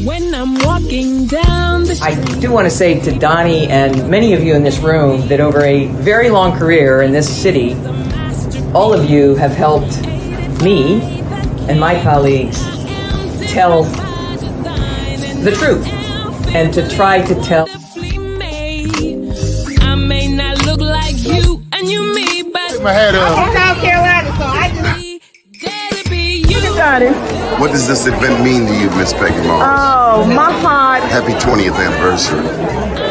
When I'm walking down the street. I do want to say to Doni and many of you in this room that over a very long career in this city, all of you have helped me and my colleagues tell the truth and to try to tell. I may not look like you and you me, but Take my hat off. I'm from South Carolina, so I just. What does this event mean to you, Miss Peggy Moss? Oh, my heart. Happy 20th anniversary.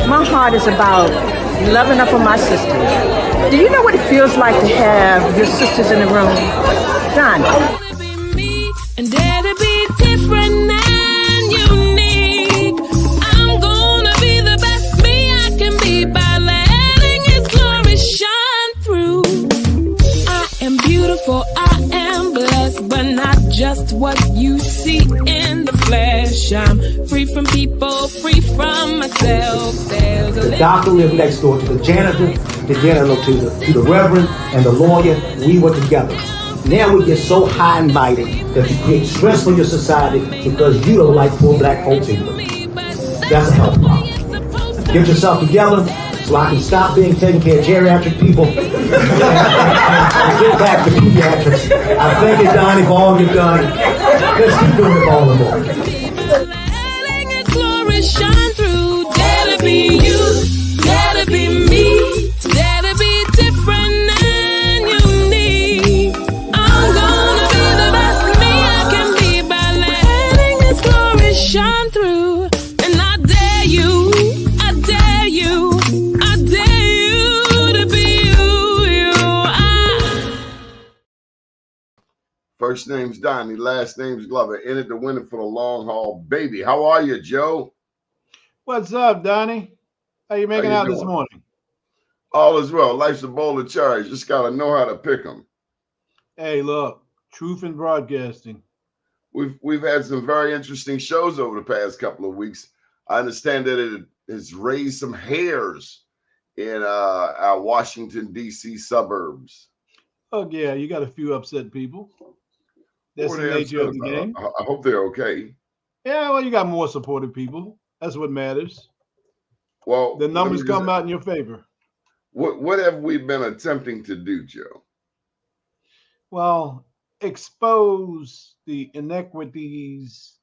My heart is about loving up on my sisters. Do you know what it feels like to have your sisters in the room? Done. And dare to be different and unique. I'm gonna be the best me I can be by letting His glory shine through. I am beautiful, I am blessed, but not just what you see in the flesh. I'm free from people, free from myself. The doctor lived next door to the janitor, to the reverend, and the lawyer. We were together. Now we get so high and mighty that you create stress for your society because you don't like poor black folks either. That's a health problem. Get yourself together so I can stop being taking care of geriatric people and get back to pediatrics. I thank you, Doni, for all you've done. Let's keep doing it all the more. Letting His glory shine through. Dare to be you, dare to be me, dare to be different and unique. I'm gonna be the best me I can be by letting His glory shine through. And I dare you, I dare you, I dare you to be you. First name's Doni, last name's Glover. In it to win it for the long haul, baby. How are you, Joe? What's up, Doni? How you making out this morning? All is well. Life's a bowl of cherries. Just got to know how to pick them. Hey, look, truth in broadcasting. We've had some very interesting shows over the past couple of weeks. I understand that it has raised some hairs in our Washington, D.C. suburbs. Oh, yeah, you got a few upset people. That's What the are they nature of the upset game. about? I hope they're okay. Yeah, well, you got more supportive people. That's what matters. Well, The numbers come out in your favor. What have we been attempting to do, Joe? Well, expose the inequities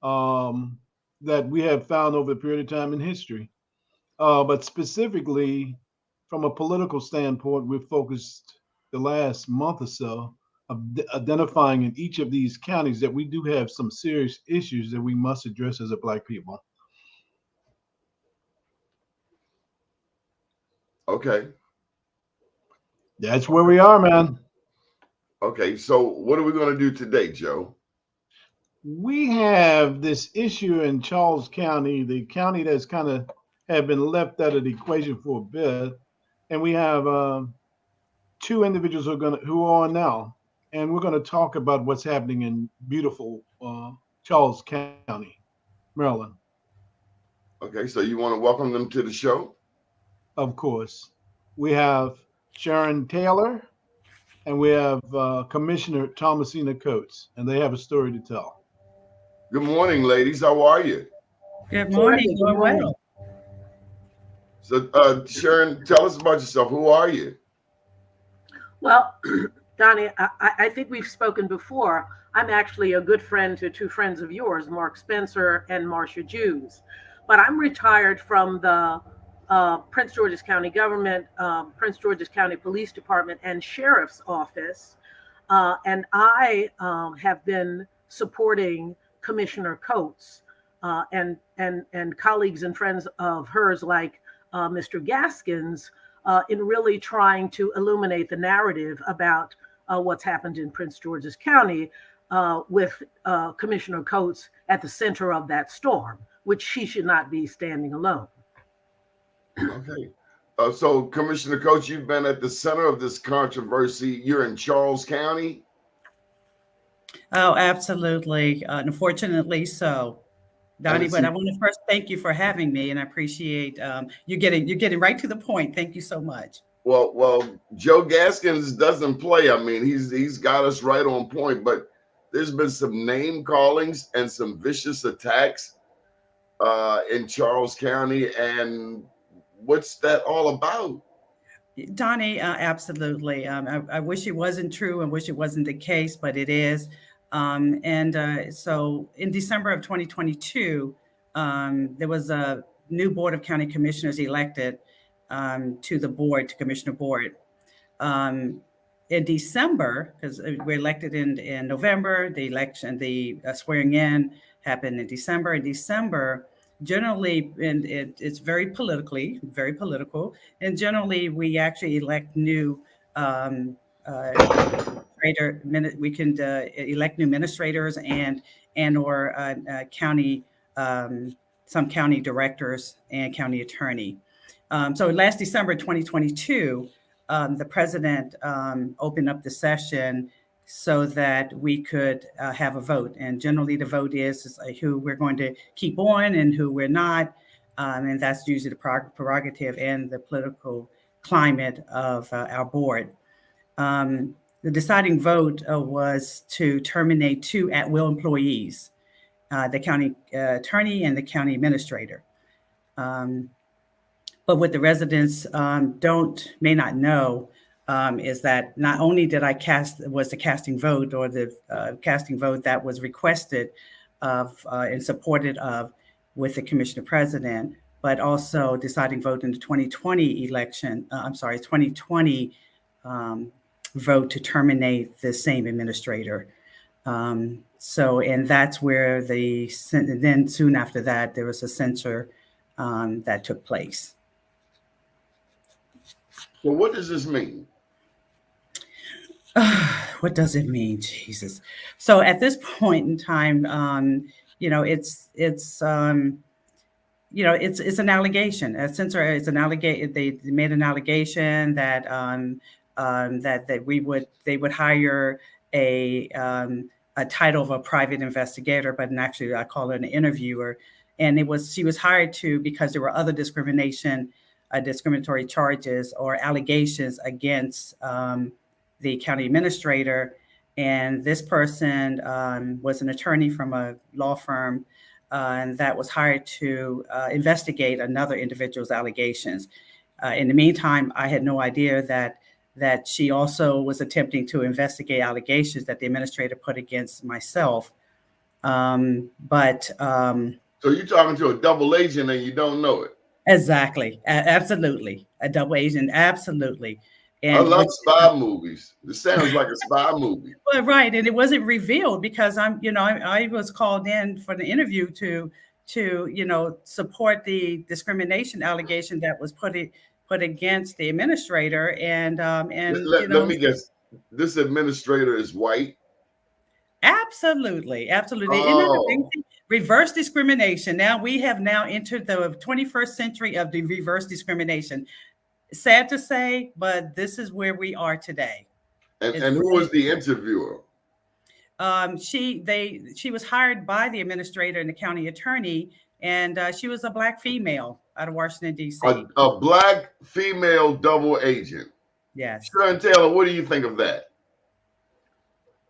that we have found over a period of time in history. But specifically, from a political standpoint, we've focused the last month or so of identifying in each of these counties that we do have some serious issues that we must address as a Black people. Okay. That's where we are, man. Okay, so what are we going to do today, Joe? We have this issue in Charles County, the county that's kind of have been left out of the equation for a bit, and we have two individuals who are on now, and we're going to talk about what's happening in beautiful Charles County, Maryland. Okay, so you want to welcome them to the show? Of course, we have Sharon Taylor, and we have Commissioner Thomasina Coates, and they have a story to tell. Good morning, ladies. How are you? Good morning. Doing well. So, Sharon, tell us about yourself. Who are you? Well, Doni, I think we've spoken before. I'm actually a good friend to two friends of yours, Mark Spencer and Marcia Jews. But I'm retired from the Prince George's County government, Prince George's County Police Department, and Sheriff's Office. And I have been supporting Commissioner Coates and colleagues and friends of hers like Mr. Gaskins in really trying to illuminate the narrative about what's happened in Prince George's County with Commissioner Coates at the center of that storm, which she should not be standing alone. Okay. So, Commissioner Coates, you've been at the center of this controversy. You're in Charles County? Oh, absolutely. Unfortunately so. Doni, but I want to first thank you for having me, and I appreciate you're getting right to the point. Thank you so much. Well, Joe Gaskins doesn't play. I mean, he's got us right on point. But there's been some name callings and some vicious attacks in Charles County. And what's that all about? Donnie, absolutely. I wish it wasn't true. I wish it wasn't the case, but it is. So in December of 2022, there was a new Board of County Commissioners elected to the board, to Commissioner Board. In December, because we're elected in November, the election, the swearing in happened in December. In December, generally, and it's very political, and generally we actually elect new we can elect new administrators and or county some county directors and county attorney. So last December 2022, the president opened up the session so that we could have a vote. And generally the vote is who we're going to keep on and who we're not. And that's usually the prerogative and the political climate of our board. The deciding vote was to terminate 2 at-will employees, the county attorney and the county administrator. But what the residents may not know is that not only did I was the casting vote or the casting vote that was requested of and supported of with the commissioner president, but also deciding vote in the 2020 election, 2020 vote to terminate the same administrator. And that's where then soon after that, there was a censure that took place. So what does this mean? What does it mean, Jesus? So at this point in time, it's an allegation. A censor is an allegation. They made an allegation that they would hire a title of a private investigator, but actually I call it an interviewer. And she was hired because there were other discriminatory charges or allegations against the county administrator. And this person was an attorney from a law firm and that was hired to investigate another individual's allegations. In the meantime, I had no idea that she also was attempting to investigate allegations that the administrator put against myself. So you're talking to a double agent and you don't know it. Exactly. Absolutely. A double agent. Absolutely. And I love spy movies. This sounds like a spy movie. Well, right. And it wasn't revealed because I was called in for the interview to support the discrimination allegation that was put against the administrator. Let me guess. This administrator is white? Absolutely. Oh. Reverse discrimination. Now we have entered the 21st century of the reverse discrimination. Sad to say, but this is where we are today. And who was the interviewer? She was hired by the administrator and the county attorney, and she was a Black female out of Washington, D.C. A Black female double agent. Yes. Sharon Taylor, what do you think of that?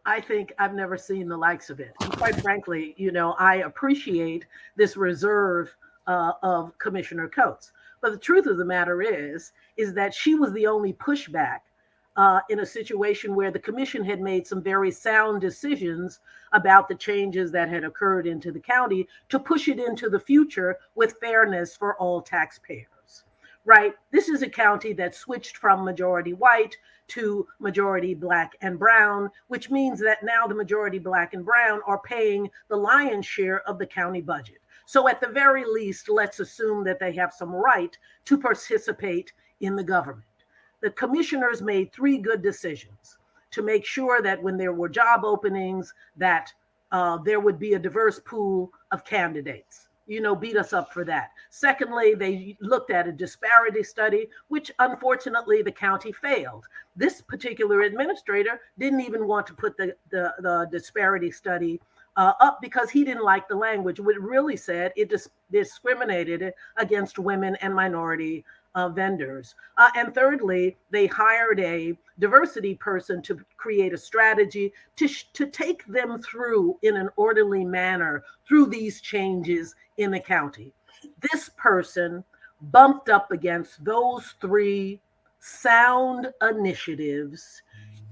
I think I've never seen the likes of it. And quite frankly, I appreciate this reserve of Commissioner Coates. But the truth of the matter is that she was the only pushback in a situation where the commission had made some very sound decisions about the changes that had occurred into the county to push it into the future with fairness for all taxpayers, right? This is a county that switched from majority white to majority Black and brown, which means that now the majority Black and brown are paying the lion's share of the county budget. So at the very least, let's assume that they have some right to participate in the government. The commissioners made 3 good decisions to make sure that when there were job openings, that there would be a diverse pool of candidates. Beat us up for that. Secondly, they looked at a disparity study, which unfortunately the county failed. This particular administrator didn't even want to put the disparity study up because he didn't like the language. What it really said, it discriminated against women and minority vendors. And thirdly, they hired a diversity person to create a strategy to take them through in an orderly manner through these changes in the county. This person bumped up against those three sound initiatives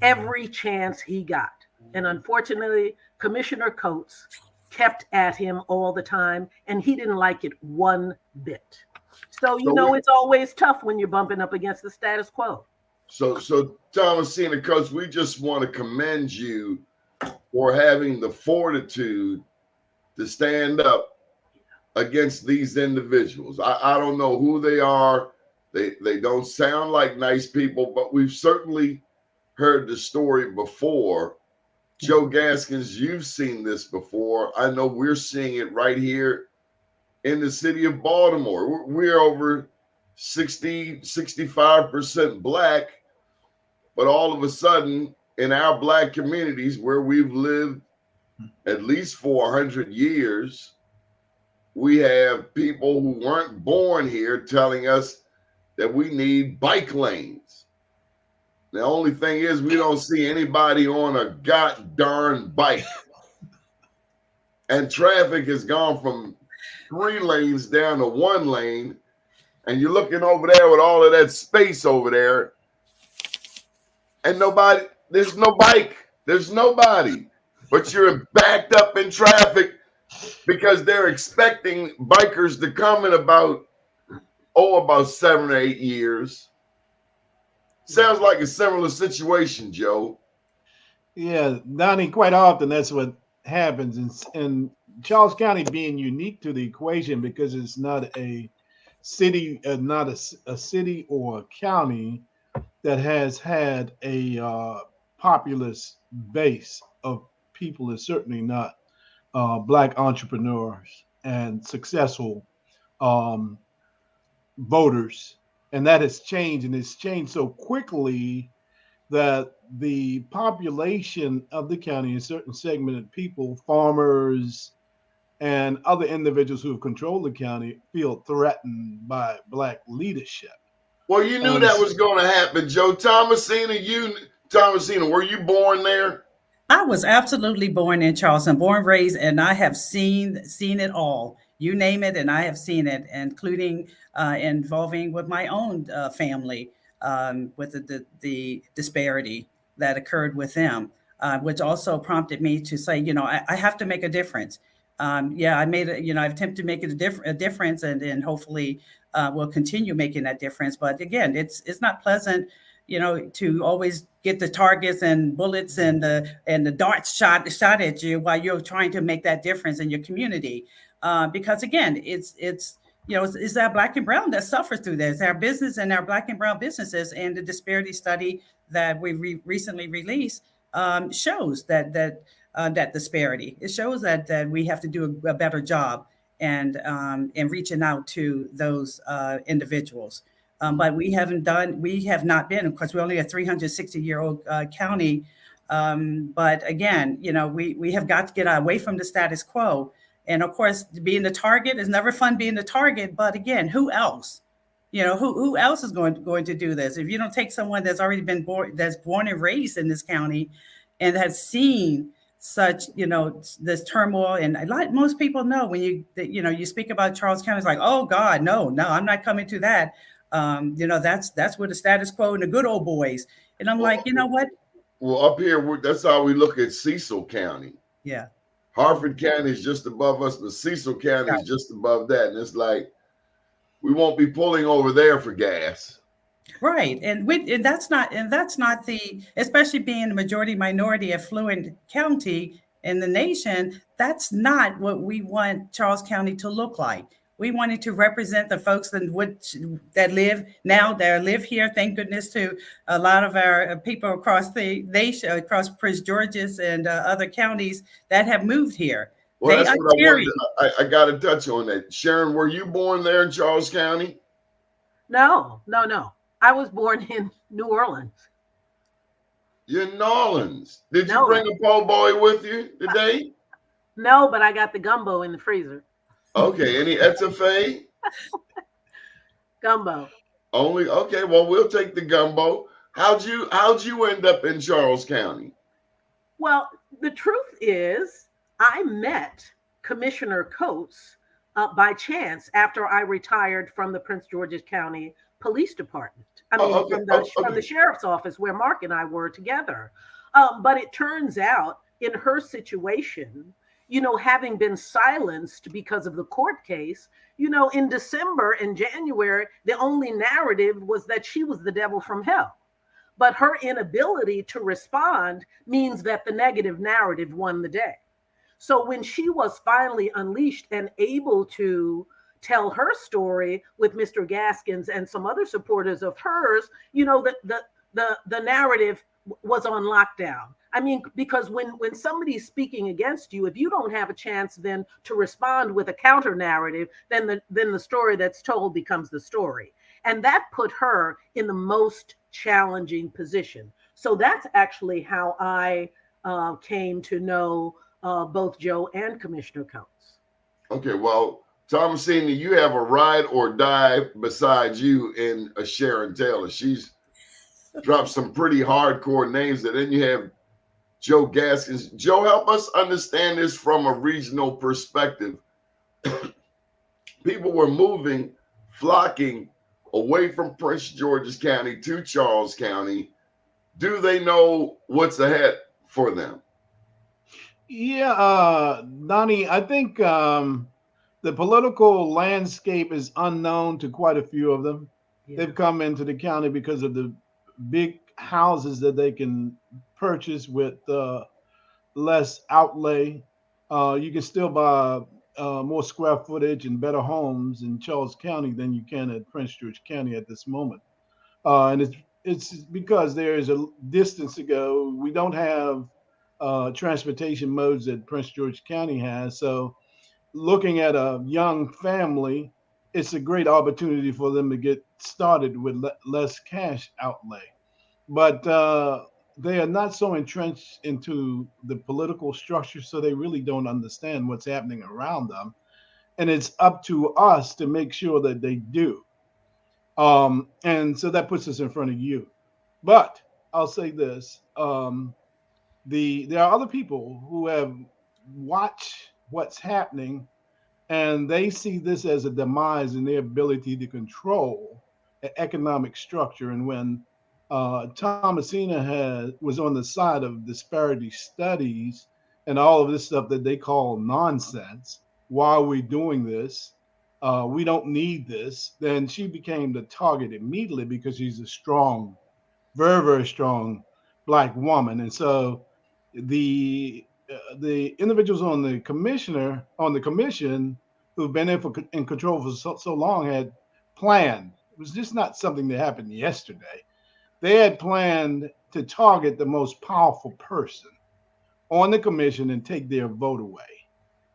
every chance he got. And unfortunately, Commissioner Coates kept at him all the time, and he didn't like it one bit. So, it's always tough when you're bumping up against the status quo. So Thomasina, Coach, we just want to commend you for having the fortitude to stand up against these individuals. I don't know who they are. They don't sound like nice people, but we've certainly heard the story before. Joe Gaskins, you've seen this before. I know we're seeing it right here in the city of Baltimore. We're over 65% Black, but all of a sudden in our Black communities where we've lived at least for 100 years, we have people who weren't born here telling us that we need bike lanes. The only thing is we don't see anybody on a god darn bike. And traffic has gone from 3 lanes down to 1 lane. And you're looking over there with all of that space over there. And there's no bike. There's nobody. But you're backed up in traffic because they're expecting bikers to come in about 7 or 8 years. Sounds like a similar situation, Joe. Yeah, Donnie, quite often that's what happens. And Charles County being unique to the equation because it's not a city, not a city or a county that has had a populous base of people, is certainly not Black entrepreneurs and successful voters. And that has changed, and it's changed so quickly that the population of the county, a certain segment of people, farmers, and other individuals who have controlled the county, feel threatened by Black leadership. Well, you knew that was going to happen, Joe. Thomasina, were you born there? I was absolutely born in Charleston, born, raised, and I have seen it all. You name it, and I have seen it, including involving with my own family, with the disparity that occurred with them, which also prompted me to say, I have to make a difference. I made it. I've attempted to make it a difference, and hopefully will continue making that difference. But again, it's not pleasant, to always get the targets and bullets and the darts shot at you while you're trying to make that difference in your community. Because again, it's our Black and brown that suffers through this. Our business and our Black and brown businesses, and the disparity study that we recently released shows that disparity. It shows that we have to do a better job and reaching out to those individuals. But we have not been. Of course, we're only a 360-year-old county. But again, we have got to get away from the status quo. And of course, being the target is never fun being the target. But again, who else? Who else is going to do this? If you don't take someone that's already been born and raised in this county and has seen such, this turmoil. And most people know when you speak about Charles County, it's like, oh God, no, I'm not coming to that. That's where the status quo and the good old boys. And I'm like, you know what? Well, up here, that's how we look at Cecil County. Yeah. Harford County is just above us, but Cecil County is just above that. And it's like, we won't be pulling over there for gas. Right. And that's not especially being the majority minority affluent county in the nation, that's not what we want Charles County to look like. We wanted to represent the folks that live here. Thank goodness to a lot of our people across the nation, across Prince George's and other counties that have moved here. Well, that's what I got to touch on that. Sharon, were you born there in Charles County? No. I was born in New Orleans. You're in New Orleans. Did you bring a po' boy with you today? No, but I got the gumbo in the freezer. Okay, any etouffee? Gumbo. Only okay. Well, we'll take the gumbo. How'd you end up in Charles County? Well, the truth is, I met Commissioner Coates by chance after I retired from the Prince George's County Police Department. I mean, Oh, okay. from the sheriff's office where Mark and I were together. But it turns out in her situation, having been silenced because of the court case, in December and January, the only narrative was that she was the devil from hell. But her inability to respond means that the negative narrative won the day. So when she was finally unleashed and able to tell her story with Mr. Gaskins and some other supporters of hers, the narrative was on lockdown. I mean, because when somebody's speaking against you, if you don't have a chance then to respond with a counter narrative, then the story that's told becomes the story. And that put her in the most challenging position. So that's actually how I came to know both Joe and Commissioner Coates. Okay, well, Thomasina, you have a ride or die beside you in a Sharon Taylor. She's dropped some pretty hardcore names, and then you have Joe Gaskins. Joe, help us understand this from a regional perspective. People were flocking away from Prince George's County to Charles County. Do they know what's ahead for them? Yeah, Doni, I think the political landscape is unknown to quite a few of them. Yeah. They've come into the county because of the big houses that they can purchase with less outlay. You can still buy more square footage and better homes in Charles County than you can at Prince George County at this moment. And it's because there is a distance to go. We don't have transportation modes that Prince George County has. So looking at a young family, it's a great opportunity for them to get started with less cash outlay. But they are not so entrenched into the political structure, so they really don't understand what's happening around them. And it's up to us to make sure that they do. And so that puts us in front of you. But I'll say this. There are other people who have watched what's happening, and they see this as a demise in their ability to control an economic structure. And when Thomasina was on the side of disparity studies and all of this stuff that they call nonsense, why are we doing this? We don't need this. Then she became the target immediately because she's a strong, very, very strong Black woman. And so the individuals on the commission who've been in control for so long had planned. It was just not something that happened yesterday. They had planned to target the most powerful person on the commission and take their vote away.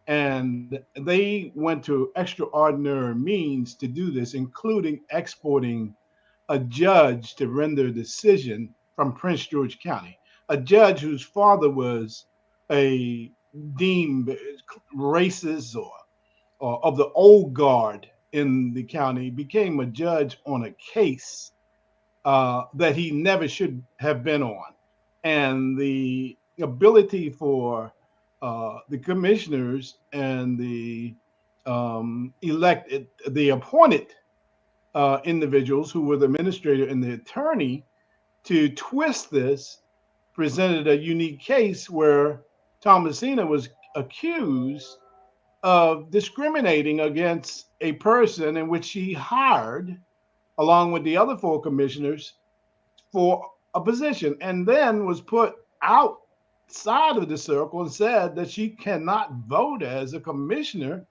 And they went to extraordinary means to do this, including exporting a judge to render a decision from Prince George County, a judge whose father was a deemed racist or of the old guard in the county, became a judge on a case that he never should have been on. And the ability for the commissioners and the appointed individuals who were the administrator and the attorney to twist this presented a unique case where Thomasina was accused of discriminating against a person in which she hired along with the other 4 commissioners for a position, and then was put outside of the circle and said that she cannot vote as a commissioner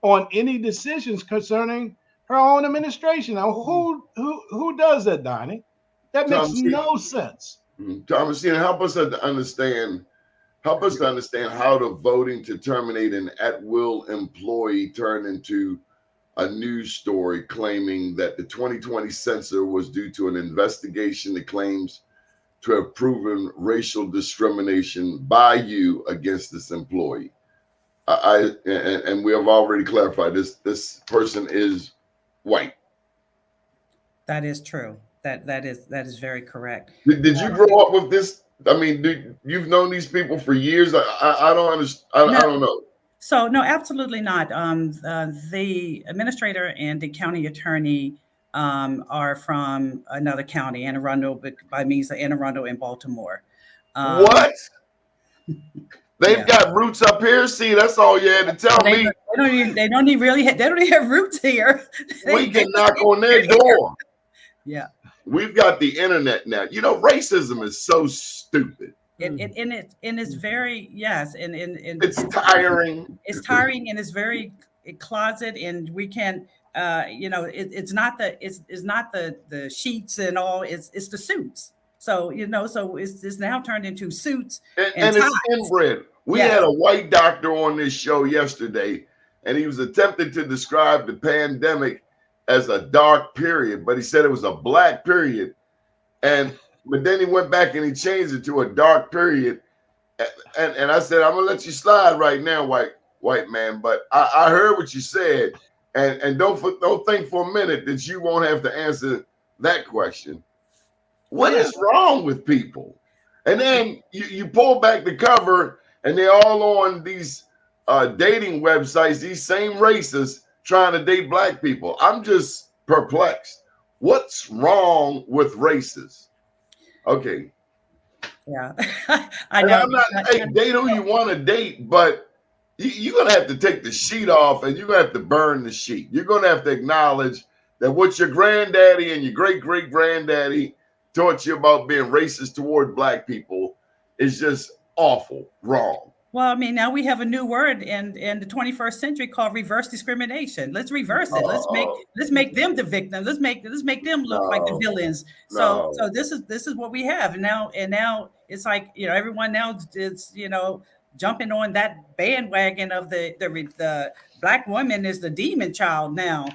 on any decisions concerning her own administration. Now, who does that, Doni? That makes no sense. Thomasina, help us to understand how the voting to terminate an at-will employee turned into a news story claiming that the 2020 censor was due to an investigation that claims to have proven racial discrimination by you against this employee. And we have already clarified this person is white. That is true. That is very correct. Did you grow up with this? I mean, you've known these people for years. I don't understand. No, I don't know. so no, absolutely not. The administrator and the county attorney are from another county, Anne Arundel, by means of Anne Arundel in Baltimore. What? They've Yeah. got roots up here. See, that's all you had to tell me. They don't even really they don't even have roots here. We can knock on their door. Yeah. We've got the internet now. You know, racism is so stupid. It's very, yes, and It's tiring. It's tiring, and it's very closet, and we can it's not the sheets and all, it's the suits. So so it's now turned into suits And it's inbred. We Yeah. had a white doctor on this show yesterday, and he was attempting to describe the pandemic as a dark period, but he said it was a black period. But then he went back and he changed it to a dark period. And I said, I'm gonna let you slide right now, white man. But I heard what you said, and don't think for a minute that you won't have to answer that question. What is wrong with people? And then you pull back the cover, and they're all on these dating websites, these same races trying to date black people. I'm just perplexed. What's wrong with races? Okay. Yeah. I know. I'm not, hey, date who you want to date, but you're going to have to take the sheet off, and you're going to have to burn the sheet. You're going to have to acknowledge that what your granddaddy and your great-great-granddaddy taught you about being racist toward black people is just awful, wrong. Well, I mean, now we have a new word in the 21st century called reverse discrimination. Let's reverse it. Let's make them the victim. Let's make them look like the villains. So this is what we have. And now it's like, everyone now is, jumping on that bandwagon of the black woman is the demon child now.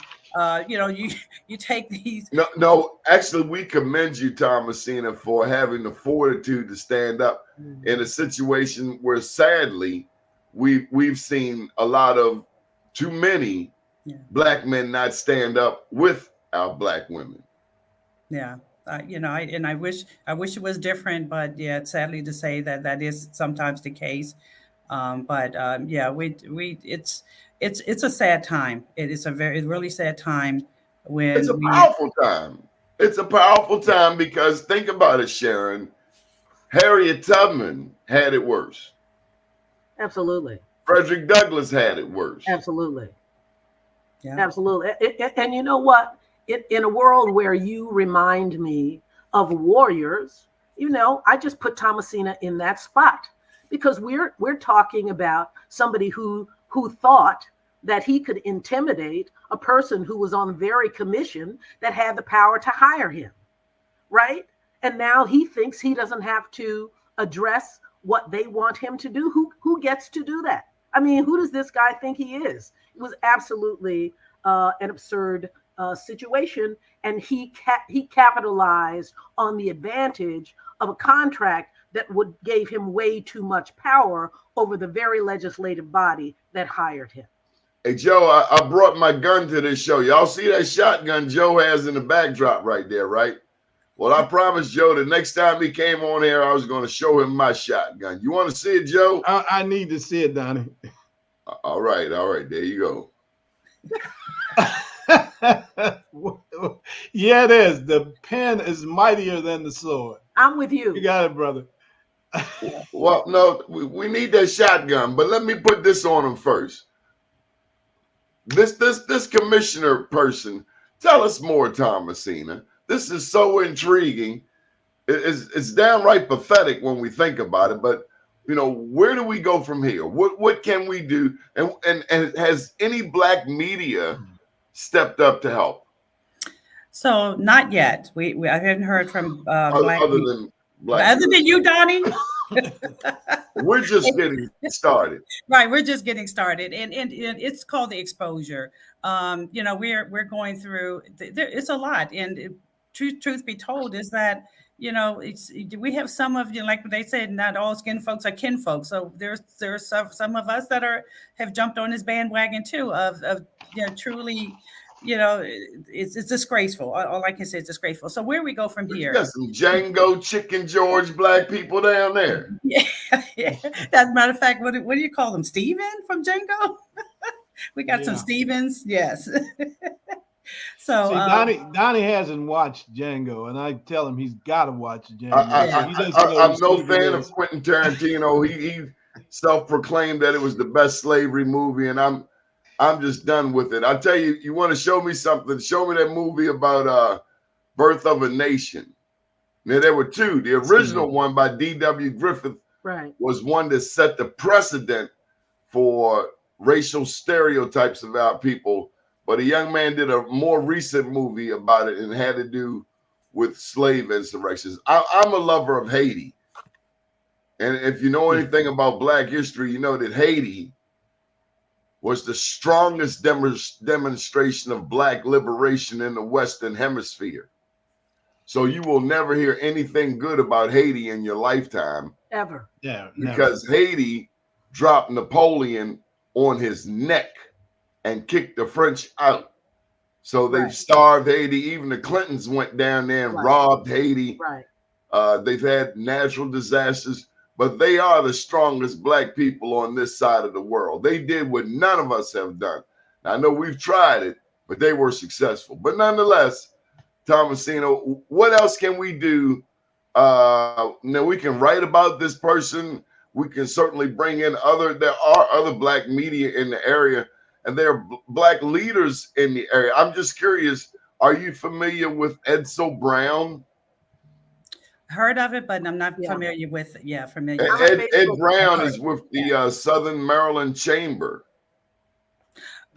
You take these. No, actually, we commend you, Thomasina, for having the fortitude to stand up in a situation where, sadly, we've seen a lot of too many black men not stand up with our black women. Yeah, I wish it was different, but yeah, it's sadly to say that is sometimes the case. It's a sad time. It is a really sad time when it's a powerful time. It's a powerful time because think about it, Sharon. Harriet Tubman had it worse. Absolutely. Frederick Douglass had it worse. Absolutely. Yeah. Absolutely. And you know what? In a world where you remind me of warriors, I just put Thomasina in that spot because we're talking about somebody who thought that he could intimidate a person who was on the very commission that had the power to hire him, right? And now he thinks he doesn't have to address what they want him to do. Who gets to do that? I mean, who does this guy think he is? It was absolutely an absurd situation, and he capitalized on the advantage of a contract that gave him way too much power over the very legislative body that hired him. Hey, Joe, I brought my gun to this show. Y'all see that shotgun Joe has in the backdrop right there, right? Well, I promised Joe the next time he came on here, I was going to show him my shotgun. You want to see it, Joe? I need to see it, Donnie. All right. There you go. Yeah, it is. The pen is mightier than the sword. I'm with you. You got it, brother. Well, no, we need that shotgun, but let me put this on him first. This commissioner person, tell us more, Thomasina. This is so intriguing. It's downright pathetic when we think about it, but where do we go from here? What can we do? And has any black media stepped up to help? So not yet. I haven't heard from black other people. than black. Other than you, Donnie. We're just getting started. Right, we're just getting started, and it's called the exposure. We're going through. It's a lot, and truth be told, is that we have some of like they said, not all skin folks are kin folks. So there's some of us that have jumped on this bandwagon too of truly it's disgraceful. All I can say is disgraceful. So where we go from You here? got some Django, Chicken George black people down there. Yeah. As a matter of fact, what do you call them? Steven from Django? We got some Stevens. Yes. So see, Donnie hasn't watched Django, and I tell him he's got to watch Django. I'm no fan of Quentin Tarantino. He self-proclaimed that it was the best slavery movie, and I'm just done with it. I tell you, you want to show me something? Show me that movie about Birth of a Nation. Now there were two. The original one by D.W. Griffith was one that set the precedent for racial stereotypes about people. But a young man did a more recent movie about it and had to do with slave insurrections. I'm a lover of Haiti. And if you know anything about Black history, you know that Haiti was the strongest demonstration of Black liberation in the Western Hemisphere. So you will never hear anything good about Haiti in your lifetime. Ever. Yeah. Because Haiti dropped Napoleon on his neck and kicked the French out. So they've starved Haiti. Even the Clintons went down there and robbed Haiti. They've had natural disasters, but they are the strongest Black people on this side of the world. They did what none of us have done. Now, I know we've tried it, but they were successful. But nonetheless, Thomasina, what else can we do? Now we can write about this person. We can certainly bring in there are other Black media in the area, and there are Black leaders in the area. I'm just curious, are you familiar with Edsel Brown? Heard of it, but I'm not familiar with it. Yeah, familiar. Ed Brown is with the Southern Maryland Chamber.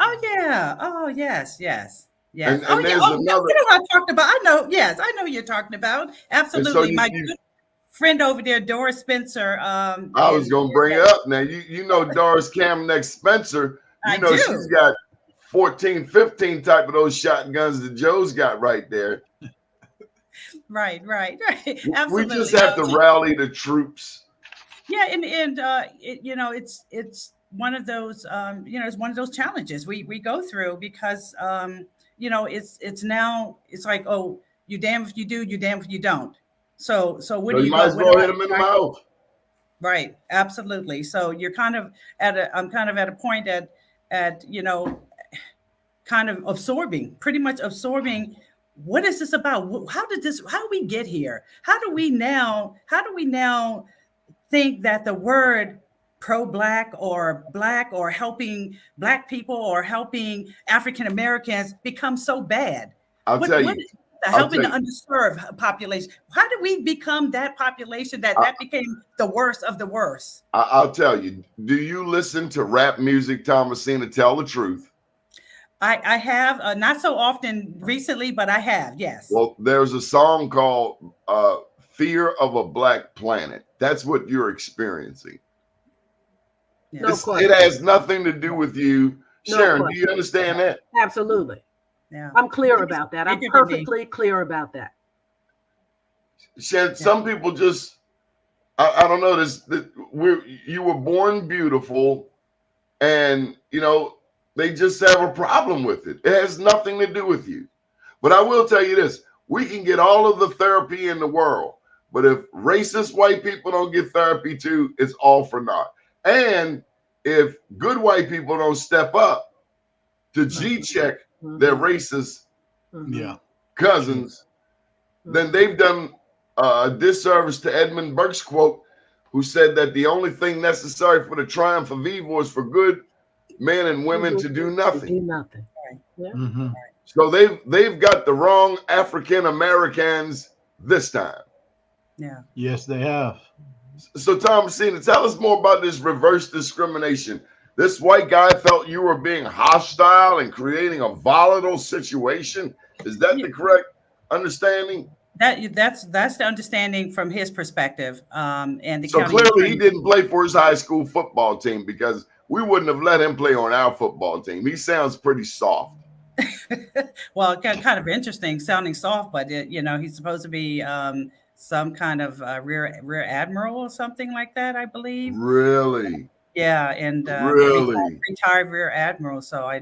Oh, yeah. Oh, yes. And oh, there's yeah. another. You know what I'm talking about. I know. Yes, I know who you're talking about. Absolutely. So my good friend over there, Doris Spencer. I was going to bring it up. Now, you know Doris Kamneck Spencer. You know she's got 14, 15 type of those shotguns that Joe's got right there. Right. Absolutely. We just have to rally the troops. Yeah, and it's one of those it's one of those challenges we go through because it's like, oh, you damn if you do, you damn if you don't. So what do you might as well hit them in the mouth. Right, absolutely. So you're kind of at a point at kind of pretty much absorbing. What is this about? How did we get here? How do we now think that the word pro-Black or helping Black people or helping African Americans become so bad? Helping the underserved population. How did we become that population that became the worst of the worst? I'll tell you. Do you listen to rap music, Thomasina? Tell the truth. I have, not so often recently, but I have, yes. Well, there's a song called Fear of a Black Planet. That's what you're experiencing. Yeah. It has nothing to do with you. Sharon, do you understand that? Absolutely. Yeah. I'm clear about that. I'm perfectly clear about that. Sharon, some people just, I don't know, you were born beautiful, and, they just have a problem with it. It has nothing to do with you. But I will tell you this, we can get all of the therapy in the world, but if racist white people don't get therapy too, it's all for naught. And if good white people don't step up to G-check their racist cousins, then they've done a disservice to Edmund Burke's quote, who said that the only thing necessary for the triumph of evil is for good men and women to do nothing. Right. Yeah. Mm-hmm. So they've got the wrong African Americans this time. Yeah. Yes, they have. So Thomasina, tell us more about this reverse discrimination. This white guy felt you were being hostile and creating a volatile situation. Is that the correct understanding? That's the understanding from his perspective. And so clearly he didn't play for his high school football team, because we wouldn't have let him play on our football team. He sounds pretty soft. Well, kind of interesting, sounding soft, but he's supposed to be some kind of rear admiral or something like that, I believe. Really? Yeah, and Really? retired Rear Admiral. So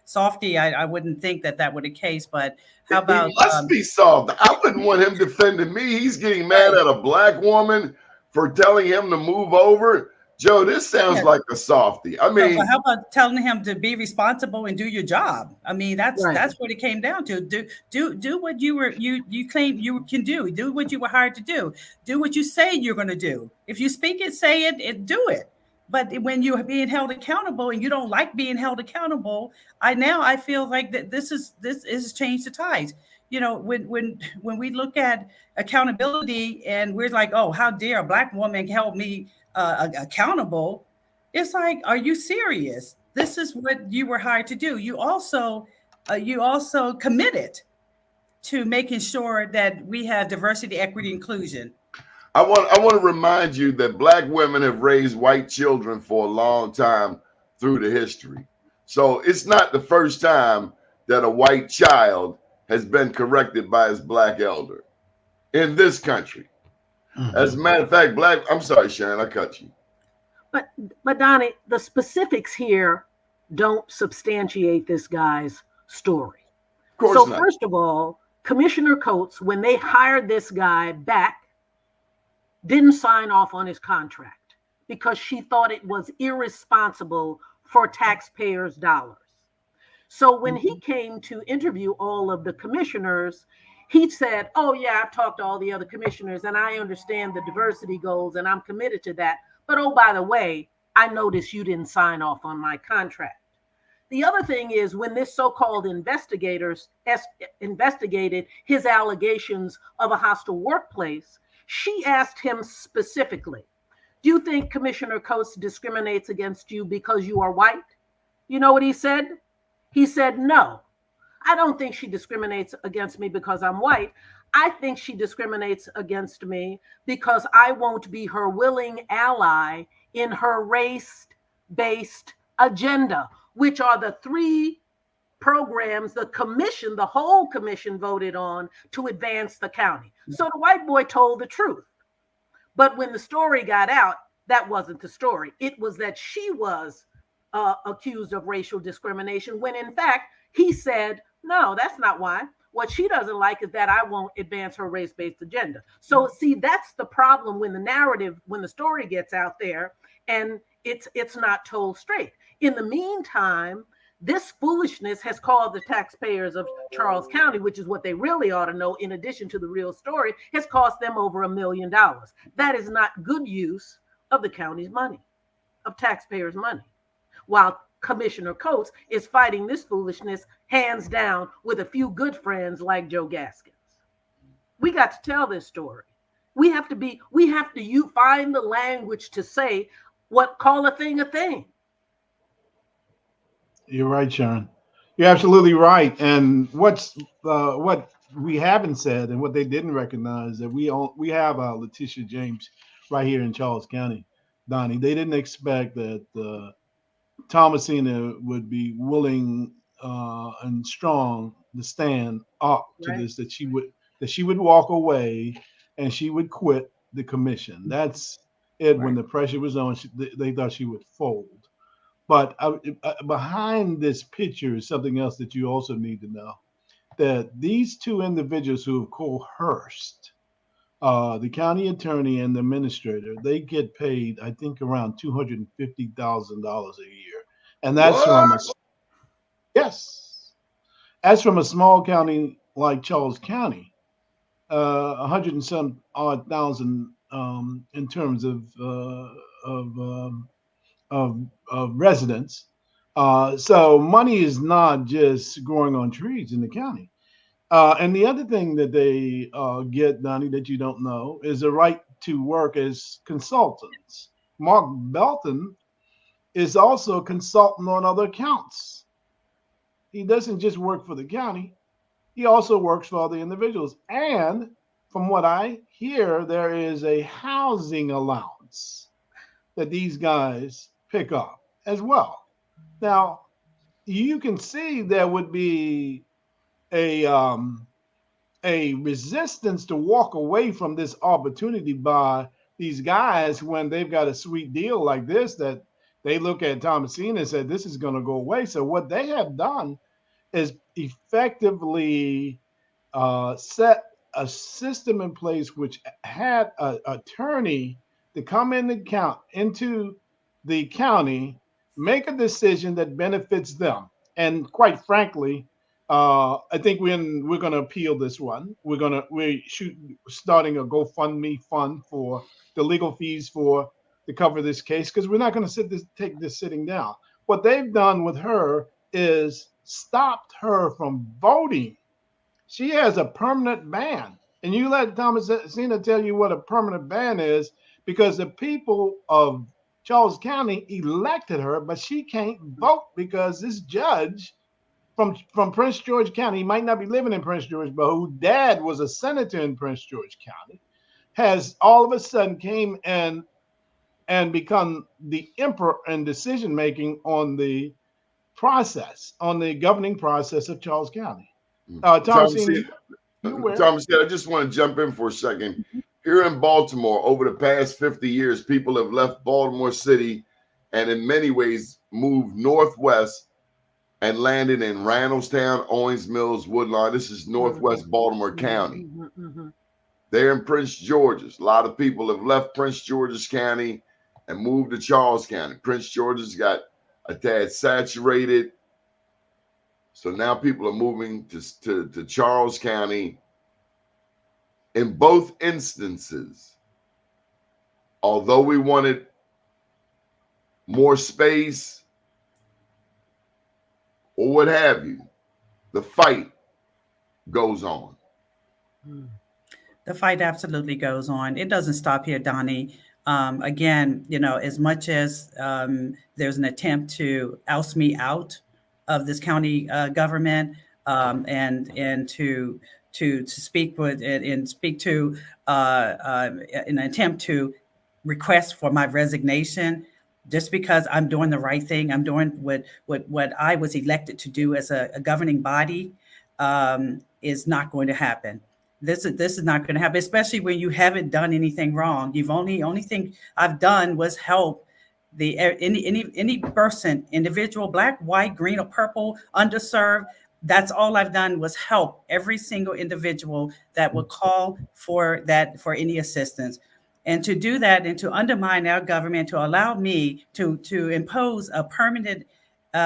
Softy, I wouldn't think that were the case. But how He about must be soft. I wouldn't want him defending me. He's getting mad right? at a black woman for telling him to move over. Joe, this sounds Yeah. like a softy. I So, but mean, how about telling him to be responsible and do your job? I mean, Right. that's what it came down to. Do what you claim you can do. Do what you were hired to do. Do what you say you're going to do. If you speak it, say it, and do it. But when you're being held accountable and you don't like being held accountable, I feel like that this is changed the tides. You know, when we look at accountability and we're like, oh, how dare a black woman help me accountable? It's like, are you serious? This is what you were hired to do. You also committed to making sure that we have diversity, equity, inclusion. I want to remind you that black women have raised white children for a long time through the history. So it's not the first time that a white child has been corrected by his black elder in this country. As a matter of fact, I'm sorry, Sharon, I cut you. But Donnie, the specifics here don't substantiate this guy's story. Of course So not. first of all, Commissioner Coates, when they hired this guy back, didn't sign off on his contract because she thought it was irresponsible for taxpayers' dollars. So when he came to interview all of the commissioners, he said, oh yeah, I've talked to all the other commissioners and I understand the diversity goals and I'm committed to that. But oh, by the way, I noticed you didn't sign off on my contract. The other thing is when this so-called investigators investigated his allegations of a hostile workplace, she asked him specifically, do you think Commissioner Coates discriminates against you because you are white? You know what he said? He said, no, I don't think she discriminates against me because I'm white. I think she discriminates against me because I won't be her willing ally in her race-based agenda, which are the three programs the whole commission voted on to advance the county. So the white boy told the truth. But when the story got out, that wasn't the story. It was that she was accused of racial discrimination, when in fact, he said, no, that's not why. What she doesn't like is that I won't advance her race-based agenda. So see, that's the problem when the story gets out there and it's not told straight. In the meantime, this foolishness has caused the taxpayers of Charles County, which is what they really ought to know, in addition to the real story, has cost them over $1 million. That is not good use of the county's money, of taxpayers' money. While Commissioner Coates is fighting this foolishness hands down with a few good friends like Joe Gaskins. We got to tell this story. We have to find the language to say call a thing a thing. You're right, Sharon. You're absolutely right. And what we haven't said and what they didn't recognize, that we have Letitia James right here in Charles County, Donnie. They didn't expect that Thomasina would be willing and strong to stand up to this, that she would walk away and she would quit the commission. That's it. When the pressure was on, they thought she would fold. But behind this picture is something else that you also need to know, that these two individuals who have coerced the county attorney and the administrator, they get paid, I think, around $250,000 a year. And that's that's from a small county like Charles County, 100 and some odd thousand in terms of residents. So money is not just growing on trees in the county. And the other thing that they get, Donnie, that you don't know, is a right to work as consultants. Mark Belton is also a consultant on other accounts. He doesn't just work for the county, he also works for other individuals. And from what I hear, there is a housing allowance that these guys pick up as well. Now, you can see there would be a resistance to walk away from this opportunity by these guys when they've got a sweet deal like this, that they look at Thomasina and said, this is going to go away. So what they have done is effectively set a system in place which had an attorney to come into the county, make a decision that benefits them. And quite frankly, I think we're going to appeal this one. We're starting a GoFundMe fund for the legal fees to cover this case, because we're not going to take this sitting down. What they've done with her is stopped her from voting. She has a permanent ban. And you let Thomasina tell you what a permanent ban is, because the people of Charles County elected her, but she can't vote because this judge from Prince George County, he might not be living in Prince George, but whose dad was a senator in Prince George County, has all of a sudden came and become the emperor in decision making on the governing process of Charles County. Thomasina, I just want to jump in for a second. Here in Baltimore, over the past 50 years, people have left Baltimore City and in many ways moved northwest and landed in Randallstown, Owings Mills, Woodlawn. This is northwest Baltimore County. They're in Prince George's. A lot of people have left Prince George's County and moved to Charles County. Prince George's got a tad saturated. So now people are moving to Charles County. In both instances, although we wanted more space or what have you, the fight goes on. The fight absolutely goes on. It doesn't stop here, Doni. Again, as much as there's an attempt to oust me out of this county government and to speak with and speak to an attempt to request for my resignation, just because I'm doing the right thing. I'm doing what I was elected to do as a governing body, is not going to happen. This is not going to happen, especially when you haven't done anything wrong. Only thing I've done was help any person, individual, black, white, green, or purple, underserved. That's all I've done was help every single individual that would call for any assistance. And to do that and to undermine our government, to allow me to impose a permanent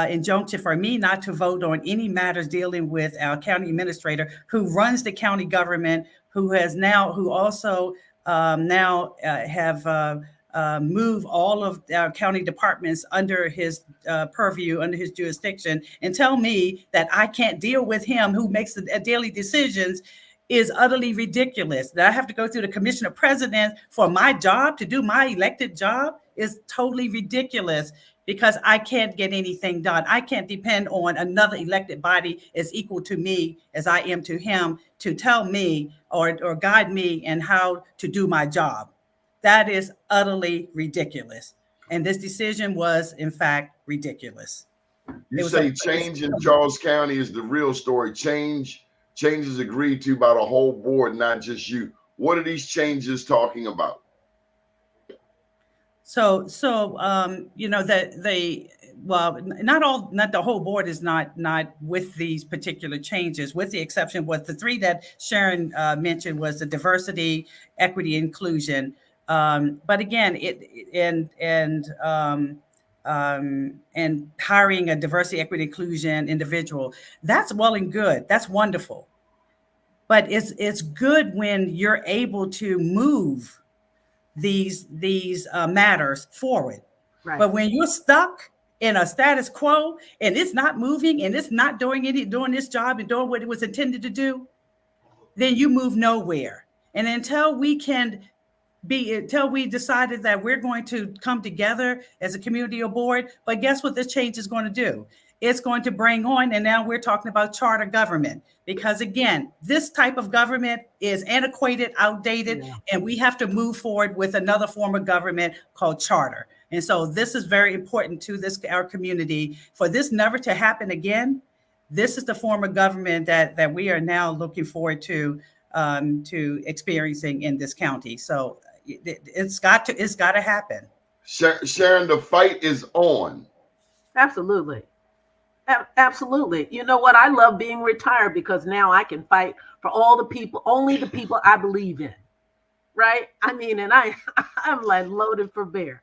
injunction for me not to vote on any matters dealing with our county administrator, who runs the county government, who also have move all of our county departments under his purview, under his jurisdiction, and tell me that I can't deal with him, who makes the daily decisions, is utterly ridiculous. That I have to go through the commissioner president for my job, to do my elected job, is totally ridiculous, because I can't get anything done. I can't depend on another elected body as equal to me as I am to him to tell me or guide me in how to do my job. That is utterly ridiculous. And this decision was, in fact, ridiculous. You say change in Charles County is the real story. Change is agreed to by the whole board, not just you. What are these changes talking about? Not the whole board is not with these particular changes, with the exception was the three that Sharon mentioned was the diversity, equity, inclusion. But again, and hiring a diversity, equity, inclusion individual, that's well and good. That's wonderful. But it's good when you're able to move these matters forward. Right. But when you're stuck in a status quo and it's not moving and it's not doing this job and doing what it was intended to do, then you move nowhere. And until we decided that we're going to come together as a community or board, but guess what this change is going to do? It's going to bring on, and now we're talking about charter government, because again, this type of government is antiquated, outdated, and we have to move forward with another form of government called charter. And so this is very important to our community. For this never to happen again, this is the form of government that we are now looking forward to experiencing in this county. So it's got to happen. Sharon, the fight is on. Absolutely. Absolutely. You know what? I love being retired because now I can fight for all the people, only the people I believe in. Right? I mean, and I'm like loaded for bear.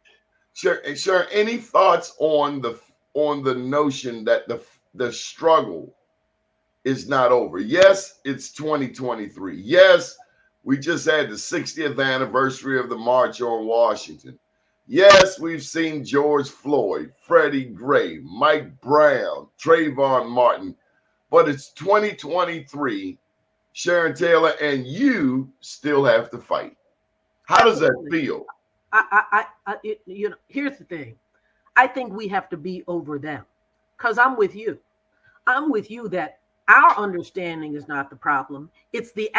Sharon, any thoughts on the notion that the struggle is not over? Yes, it's 2023. Yes, we just had the 60th anniversary of the March on Washington. Yes, we've seen George Floyd, Freddie Gray, Mike Brown, Trayvon Martin, but it's 2023, Sharon Taylor, and you still have to fight. How does that feel? Here's the thing. I think we have to be over them because I'm with you. I'm with you that our understanding is not the problem. It's the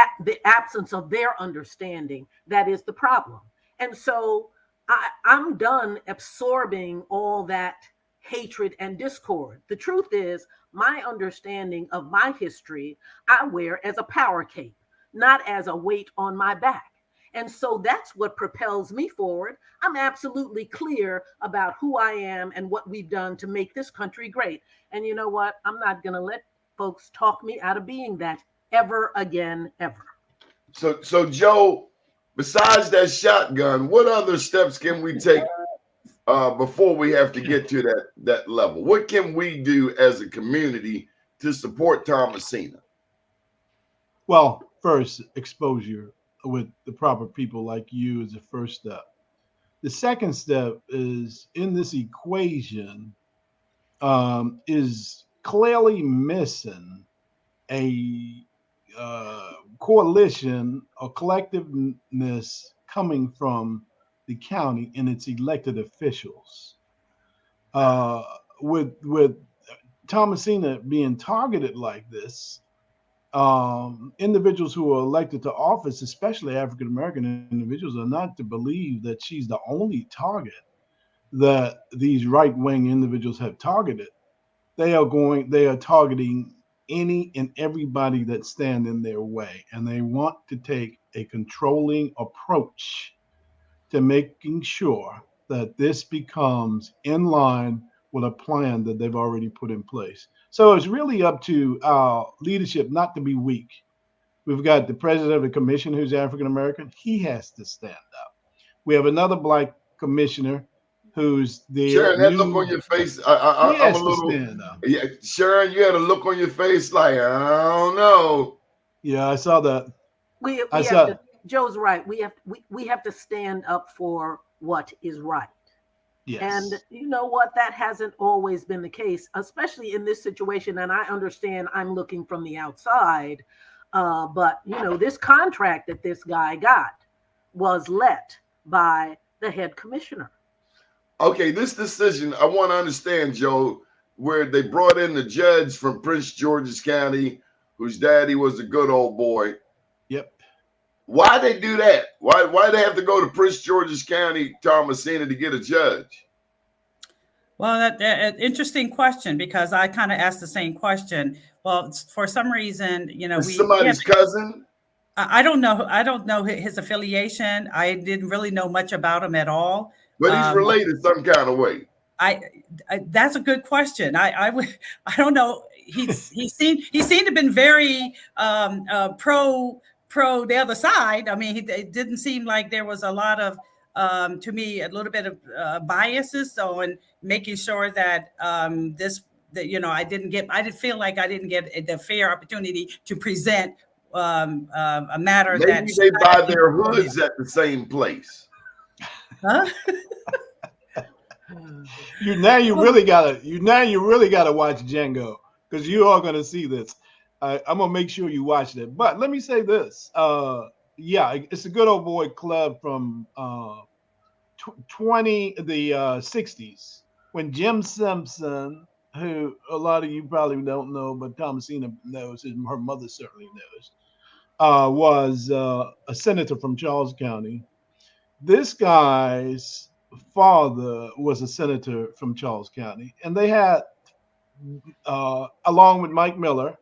absence of their understanding that is the problem. And so I'm done absorbing all that hatred and discord. The truth is, my understanding of my history, I wear as a power cape, not as a weight on my back. And so that's what propels me forward. I'm absolutely clear about who I am and what we've done to make this country great. And you know what? I'm not going to let folks talk me out of being that ever again, ever. So Joe, besides that shotgun, what other steps can we take before we have to get to that level? What can we do as a community to support Thomasina? Well, first, exposure with the proper people like you is the first step. The second step is in this equation is clearly missing a coalition or collectiveness coming from the county and its elected officials. With Thomasina being targeted like this, individuals who are elected to office, especially African American individuals, are not to believe that she's the only target that these right-wing individuals have targeted. They are targeting any and everybody that stand in their way, and they want to take a controlling approach to making sure that this becomes in line with a plan that they've already put in place. So it's really up to our leadership not to be weak. We've got the president of the commission who's African American. He has to stand up. We have another black commissioner who's there. Sharon, that look on your face, I'm a little. Yeah, Sharon, you had a look on your face like, I don't know. Yeah, I saw that. Joe's right. We have to stand up for what is right. Yes. And you know what? That hasn't always been the case, especially in this situation. And I understand I'm looking from the outside. But, you know, this contract that this guy got was let by the head commissioner. Okay, this decision, I want to understand, Joe, where they brought in the judge from Prince George's County, whose daddy was a good old boy. Yep. Why they do that? Why they have to go to Prince George's County, Thomasina, to get a judge? Well, that interesting question, because I kind of asked the same question. Well, for some reason, you know, somebody's cousin. I don't know. I don't know his affiliation. I didn't really know much about him at all. But he's related some kind of way. That's a good question. I don't know. He seemed to have been very pro the other side. I mean, it didn't seem like there was a lot of to me a little bit of biases on making sure that you know, I didn't feel like I didn't get the fair opportunity to present a matter. Maybe they buy their hoods at the same place. Huh? You really gotta watch Django, because you are gonna see this. I'm gonna make sure you watch that. But let me say this: yeah, it's a good old boy club from the 60s, when Jim Simpson, who a lot of you probably don't know, but Thomasina knows, her mother certainly knows, was a senator from Charles County. This guy's father was a senator from Charles County, and they had, along with Mike Miller,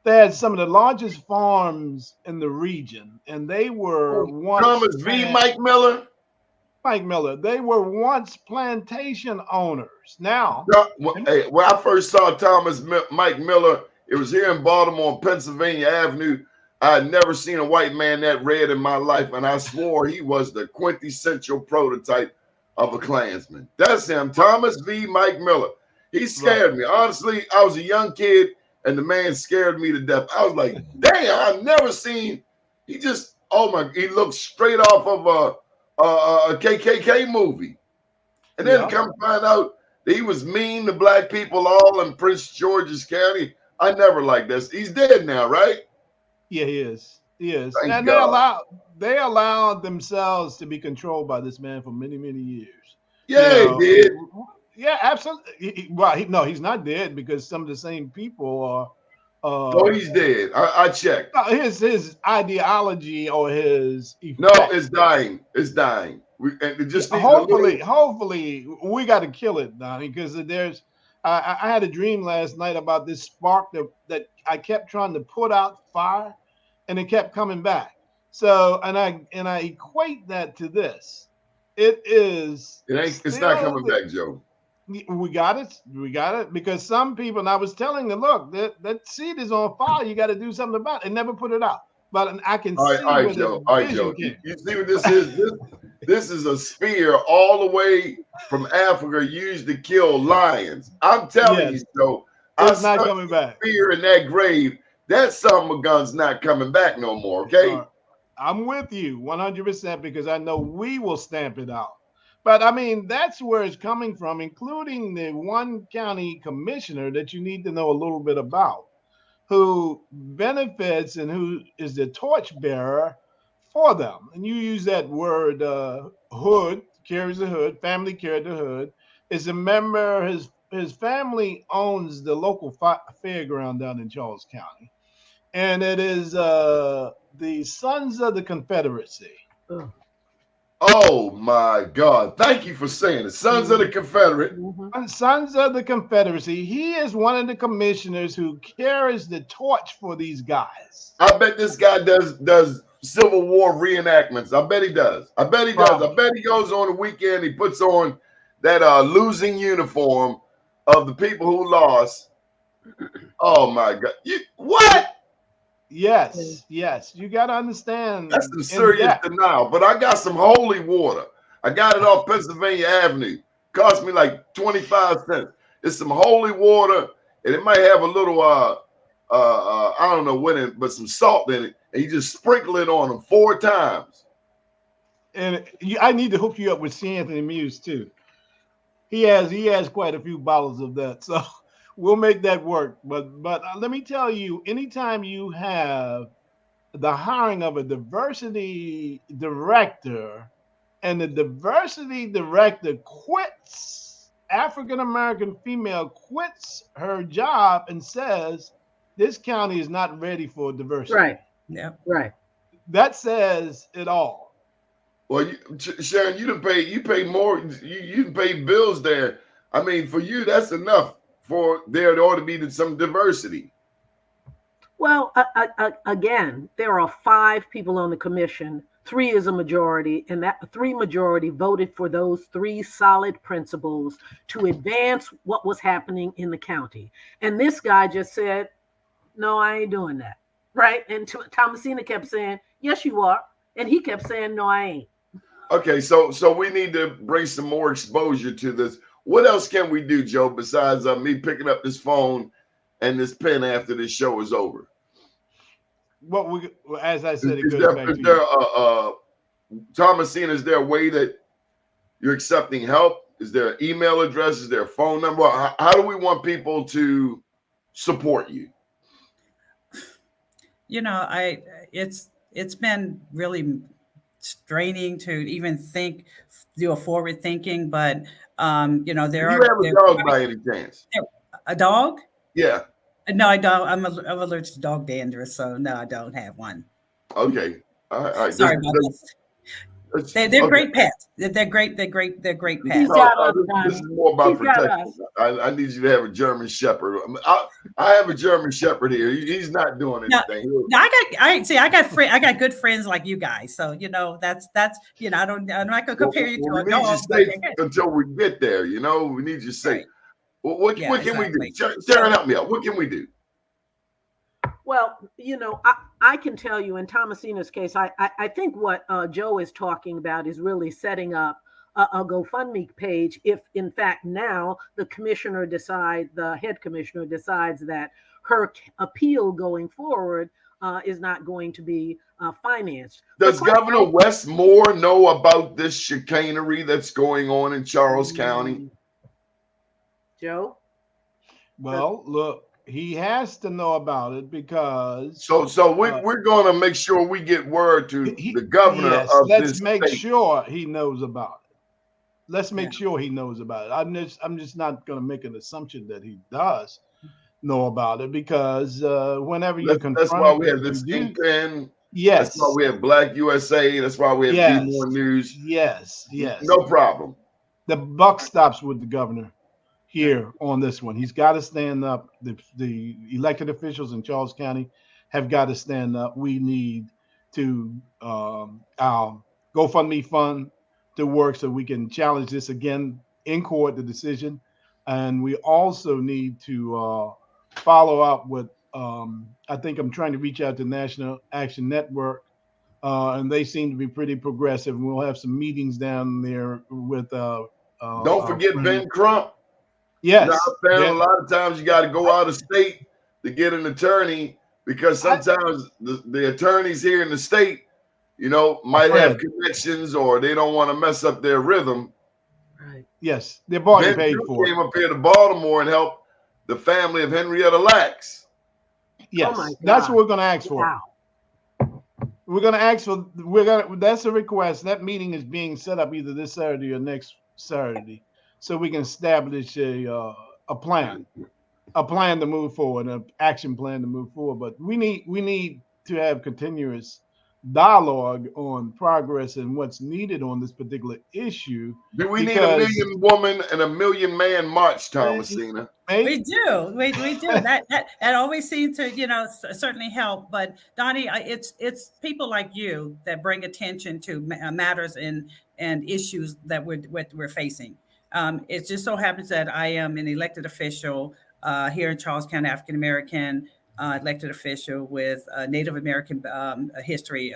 they had some of the largest farms in the region, and they were Thomas V. Mike Miller. Mike Miller. They were once plantation owners. Now, Hey, when I first saw Mike Miller, it was here in Baltimore on Pennsylvania Avenue. I had never seen a white man that red in my life, and I swore he was the quintessential prototype of a Klansman. That's him, Thomas V. Mike Miller. He scared me. Honestly, I was a young kid, and the man scared me to death. I was like, damn, I've never seen. He just, he looked straight off of a KKK movie. And then come find out that he was mean to black people all in Prince George's County. I never liked this. He's dead now, right? Yeah, he is. He is. Thank And God. they allowed themselves to be controlled by this man for many, many years. Yeah, he did. Yeah, absolutely. Well, he's not dead because some of the same people are. Oh, he's dead. I checked. His ideology or his effect. No, it's dying. It's dying. Hopefully, we got to kill it, Donnie, because there's. I had a dream last night about this spark that I kept trying to put out fire, and it kept coming back. So, and I equate that to this. It's not coming back, Joe. We got it because some people, and I was telling them, look, that seed is on fire. You got to do something about it. And never put it out. But I can see where Joe. All right, Joe. You see what this is? This is a spear all the way from Africa used to kill lions. I'm telling you, Joe. It's not coming back. Spear in that grave. That son of a gun's not coming back no more. Okay. I'm with you 100% because I know we will stamp it out. But I mean, that's where it's coming from, including the one county commissioner that you need to know a little bit about, who benefits and who is the torchbearer for them. And you use that word hood, carries the hood, family carried the hood, is a member, his family owns the local fairground down in Charles County. And it is the Sons of the Confederacy. Oh my God. Thank you for saying it. Sons of the Confederate. Sons of the Confederacy. He is one of the commissioners who carries the torch for these guys. I bet this guy does Civil War reenactments. I bet he does. I bet he goes on the weekend. He puts on that losing uniform of the people who lost. Oh my God. What? Yes. You got to understand. That's some serious denial. But I got some holy water. I got it off Pennsylvania Avenue. Cost me like 25 cents. It's some holy water, and it might have a little I don't know what in it, but some salt in it, and you just sprinkle it on them 4 times. And I need to hook you up with C. Anthony Muse too. He has quite a few bottles of that, so we'll make that work. But let me tell you, anytime you have the hiring of a diversity director, and the diversity director quits, African-American female quits her job and says, this county is not ready for diversity. Right. Yeah. Right. That says it all. Well, Sharon, you pay more. You pay bills there. I mean, for you, that's enough for there ought to be some diversity. Well, again, there are 5 people on the commission. 3 is a majority, and that 3 majority voted for those 3 solid principles to advance what was happening in the county. And this guy just said, no, I ain't doing that. Right. And Thomasina kept saying, yes, you are. And he kept saying, no, I ain't. Okay, so we need to bring some more exposure to this. What else can we do, Joe, besides me picking up this phone and this pen after this show is over? As I said, Thomasina, is there a way that you're accepting help? Is there an email address? Is there a phone number? How do we want people to support you? You know, it's been really straining to even do a forward thinking, but you know, there do you have a dog by any chance? A dog? Yeah. No, I don't. I'm allergic to dog dandruff, so no, I don't have one. Okay. All right. Sorry about this. They're great pets. They're great. They're great pets. He's got us, This is Donnie. more about He's got protection. I need you to have a German Shepherd. I have a German Shepherd here. He's not doing anything. No, I got good friends like you guys. So that's I'm not gonna compare you to a dog. We need you safe until we get there. We need you safe. Right. What can we do? Sharon, help me out. What can we do? Well, I can tell you in Thomasina's case, I think what Joe is talking about is really setting up a GoFundMe page. If in fact now the head commissioner decides that her appeal going forward is not going to be financed. Does Governor Wes Moore know about this chicanery that's going on in Charles County? Joe? Well, look. He has to know about it because. So we're going to make sure we get word to the governor of this Let's make state. sure he knows about it. Let's make sure he knows about it. I'm just not going to make an assumption that he does know about it because whenever you confront. That's why we have this ink pen. Yes. That's why we have Black USA. That's why we have Be More News. Yes. No problem. The buck stops with the governor. Here on this one, he's got to stand up. The elected officials in Charles County have got to stand up. We need to our GoFundMe fund to work so we can challenge this again in court, the decision, and we also need to follow up with. I think I'm trying to reach out to National Action Network, and they seem to be pretty progressive. And we'll have some meetings down there with. Don't forget Ben Crump. Yes. I found a lot of times you got to go out of state to get an attorney because sometimes the attorneys here in the state, might have connections or they don't want to mess up their rhythm. Right. Yes, they're already paid for. Came up here to Baltimore and helped the family of Henrietta Lacks. Yes, that's what we're going to ask for. Wow. We're going to ask for. That's a request. That meeting is being set up either this Saturday or next Saturday. So we can establish a plan to move forward, an action plan to move forward. But we need to have continuous dialogue on progress and what's needed on this particular issue. Do we need a million woman and a million man march, Thomasina? We do. We do. That always seems to certainly help. But Doni, it's people like you that bring attention to matters and issues that we're facing. It just so happens that I am an elected official here in Charles County, African American elected official with Native American history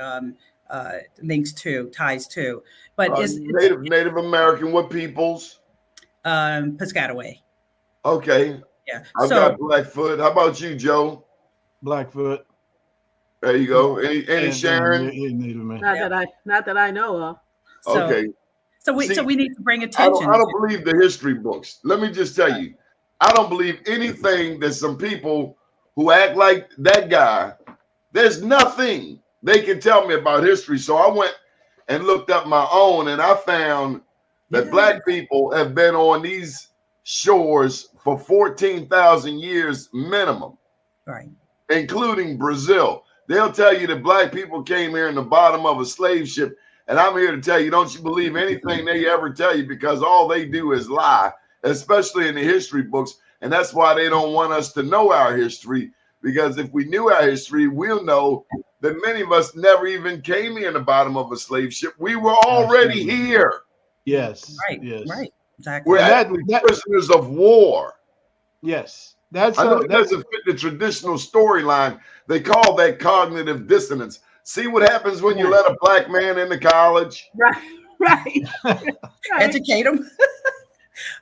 ties to. But it's Native American. What peoples? Piscataway. Okay. Yeah. I've got Blackfoot. How about you, Joe? Blackfoot. There you go. Any Sharon? Not that I know of. Okay. So we need to bring attention. I don't believe the history books. Let me just tell you, I don't believe anything that some people who act like that guy, there's nothing they can tell me about history. So I went and looked up my own, and I found that Black people have been on these shores for 14,000 years minimum, right? Including Brazil. They'll tell you that Black people came here in the bottom of a slave ship. And I'm here to tell you, don't you believe anything they ever tell you, because all they do is lie, especially in the history books. And that's why they don't want us to know our history, because if we knew our history, we'll know that many of us never even came here in the bottom of a slave ship. We were already here. Yes. Right. Yes. Right. Exactly. We're actually prisoners of war. Yes. I know it doesn't fit the traditional storyline. They call that cognitive dissonance. See what happens when you let a Black man into college? Right. Educate them.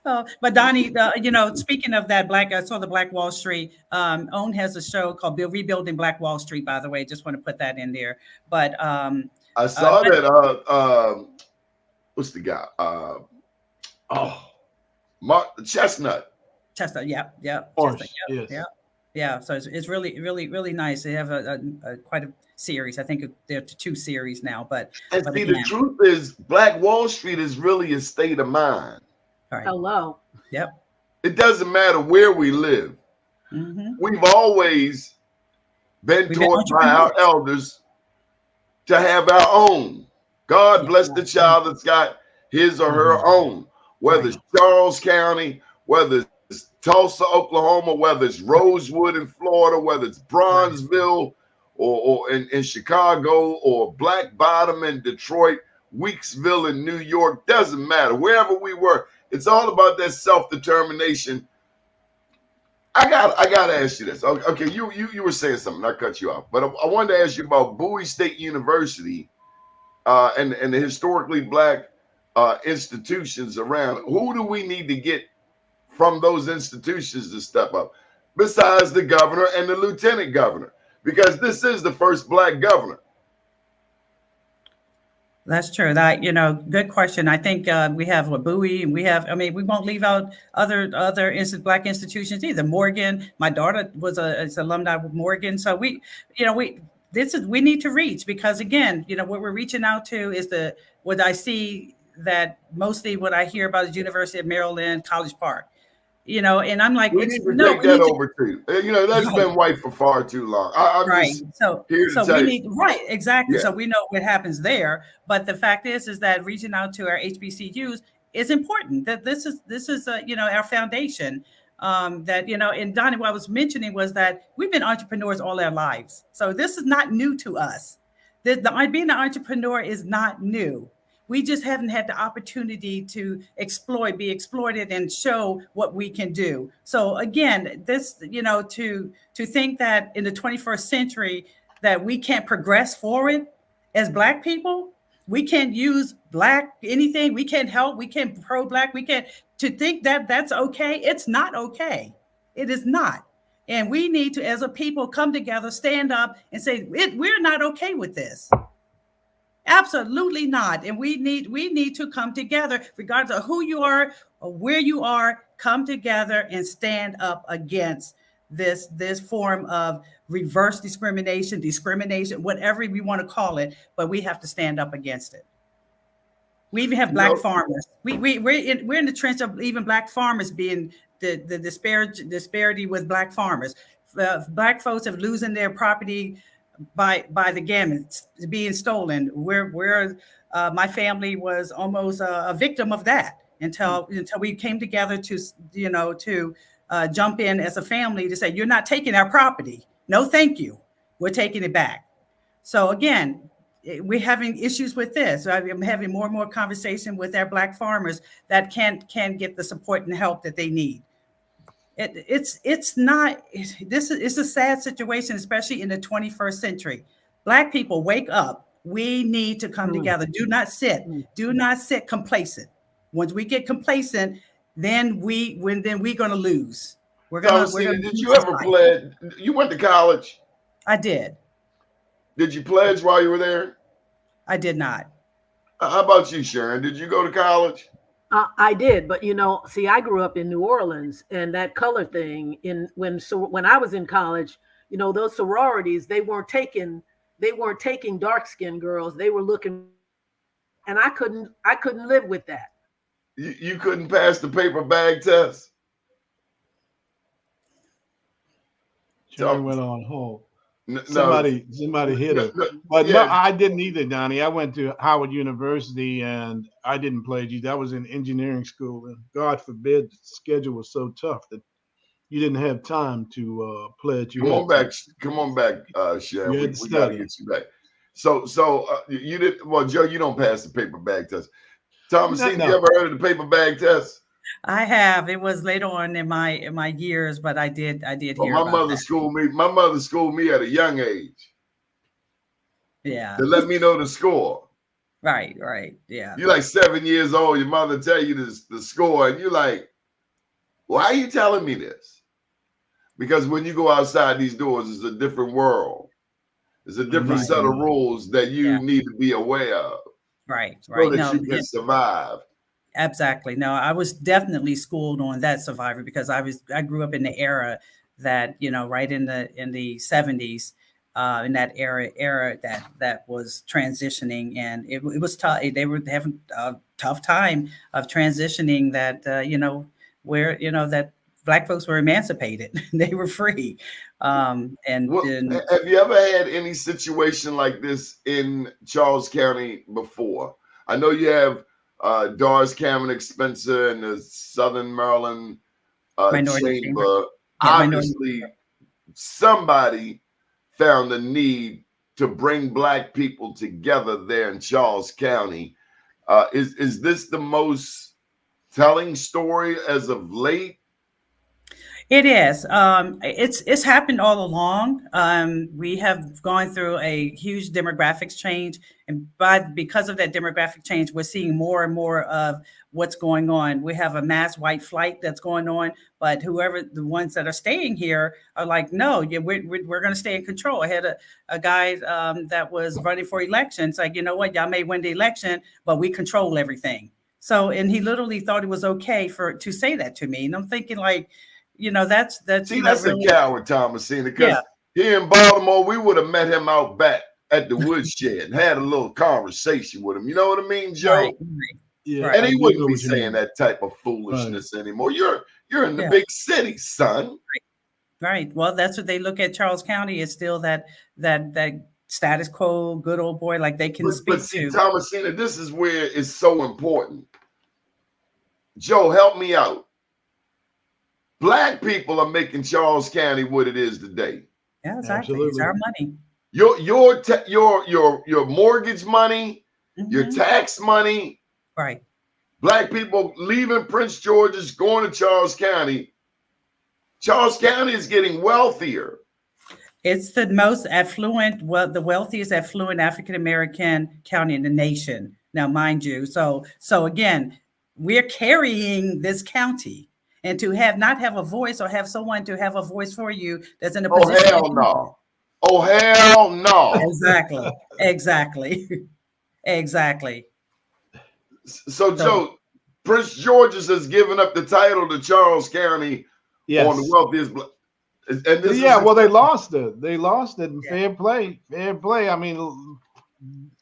But Doni, speaking of that I saw the Black Wall Street. OWN has a show called Rebuilding Black Wall Street, by the way. Just want to put that in there. But I saw that. What's the guy? Mark Chestnut. Chestnut, yeah. Chestnut, yes. Yeah. So it's really, really, really nice. They have a quite a series. I think there are 2 series now. But the truth is, Black Wall Street is really a state of mind. Right. Hello. Yep. It doesn't matter where we live. Mm-hmm. We've always been taught by our elders to have our own. God bless the child that's got his or her own, whether it's Charles County, whether it's Tulsa, Oklahoma, whether it's Rosewood in Florida, whether it's Bronzeville or in Chicago, or Black Bottom in Detroit, Weeksville in New York, doesn't matter. Wherever we were, it's all about that self-determination. I got to ask you this. Okay, you were saying something. I cut you off, but I wanted to ask you about Bowie State University and the historically Black institutions around. Who do we need to get from those institutions to step up, besides the governor and the lieutenant governor? Because this is the first Black governor. That's true. That, good question. I think we have a Bowie, and we have. I mean, we won't leave out other Black institutions either. Morgan, my daughter was is alumni with Morgan, so we need to reach, because again, what we're reaching out to is what I see, that mostly what I hear about is University of Maryland, College Park. And I'm like, we need to take that over too. That's been white for far too long. I'm right. Just so here to tell we need, right, exactly. Yeah. So we know what happens there. But the fact is that reaching out to our HBCUs is important. That this is our foundation. And Doni, what I was mentioning was that we've been entrepreneurs all our lives. So this is not new to us. Being an entrepreneur is not new. We just haven't had the opportunity to be exploited and show what we can do. So again, this, to think that in the 21st century that we can't progress forward as Black people, we can't use Black anything, we can't help, we can't pro-Black, to think that that's okay. It's not okay. It is not. And we need to, as a people, come together, stand up and say, we're not okay with this. Absolutely not. And we need to come together, regardless of who you are or where you are, come together and stand up against this form of reverse discrimination, whatever we want to call it, but we have to stand up against it. We even have Black farmers. We're in the trench of even Black farmers being the disparity with Black farmers. Black folks have losing their property by the gammons, being stolen. My family was almost a victim of that until we came together to jump in as a family to say, you're not taking our property. No, thank you. We're taking it back. So again, we're having issues with this. I'm having more and more conversation with our Black farmers that can't get the support and help that they need. It's a sad situation, especially in the 21st century. Black people, wake up. We need to come together. Do not sit complacent. Once we get complacent, then we're going to lose. Did you ever pledge? You went to college? I did. Did you pledge while you were there? I did not. How about you, Sharon? Did you go to college? I did, but I grew up in New Orleans, and that color thing when I was in college, those sororities, they weren't taking dark-skinned girls. They were looking, and I couldn't live with that. You couldn't pass the paper bag test? Sharon went on hold. Somebody hit her. But no, I didn't either, Doni. I went to Howard University and I didn't pledge. That was in engineering school, and God forbid the schedule was so tough that you didn't have time to pledge. Come on back, Sharon. We got to get you back. So you did well, Joe. You don't pass the paper bag test. Thomasina, you ever heard of the paper bag test? I have. It was later on in my years, but I did hear about my mother schooled me. My mother schooled me at a young age. Yeah. To let me know the score. Right. Yeah. You're like 7 years old. Your mother tell you the score, and you're like, why are you telling me this? Because when you go outside these doors, it's a different world. It's a different set of rules that you need to be aware of. Right. So that you can survive. Exactly. No, I was definitely schooled on that, Survivor, because I grew up in the era that, right in the 70s, in that era that was transitioning, and it was tough. They were having a tough time of transitioning that, where, that Black folks were emancipated. They were free. And then, have you ever had any situation like this in Charles County before? I know you have Doris Cameron Spencer and the Southern Maryland Chamber. Obviously, somebody found the need to bring Black people together there in Charles County. Is this the most telling story as of late? it is. It's happened all along. We have gone through a huge demographics change, and because of that demographic change, we're seeing more and more of what's going on. We have a mass white flight that's going on, but whoever the ones that are staying here are like, no, yeah, we're going to stay in control. I had a guy that was running for election. It's like, you know what, y'all may win the election, but we control everything. So, and he literally thought it was okay to say that to me, and I'm thinking like, you know, that's see, that's really a coward, Thomasina, because here in Baltimore, we would have met him out back at the woodshed and had a little conversation with him. You know what I mean, Joe? Right. Yeah, and he wouldn't be saying that type of foolishness anymore. You're in the big city, son. Right. Well, that's what they look at. Charles County is still that status quo, good old boy, like they can speak but see, to. Thomasina, this is where it's so important. Joe, help me out. Black people are making Charles County what it is today. Yeah, exactly. It's our money. Your mortgage money, your tax money. Right. Black people leaving Prince George's, going to Charles County. Charles County is getting wealthier. It's the most affluent, the wealthiest affluent African-American county in the nation. Now, mind you, so again, we're carrying this county. And to not have a voice or have someone to have a voice for you that's in a position. Oh, hell no. Oh, hell no. Exactly. So, Joe, Prince George's has given up the title to Charles County on the wealthiest. And this they lost it. They lost it. Fair play. I mean,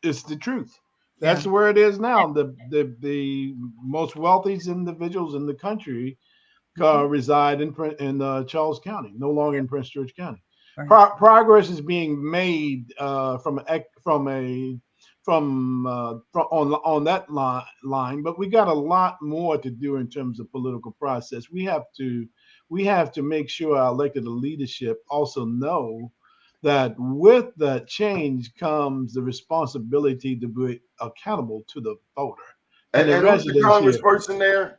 it's the truth. That's where it is now. The most wealthiest individuals in the country reside in Charles County, no longer in Prince George County. Right. Progress is being made on that line, but we got a lot more to do in terms of political process. We have to make sure our elected leadership also know that with that change comes the responsibility to be accountable to the voter. And who's the congressperson there?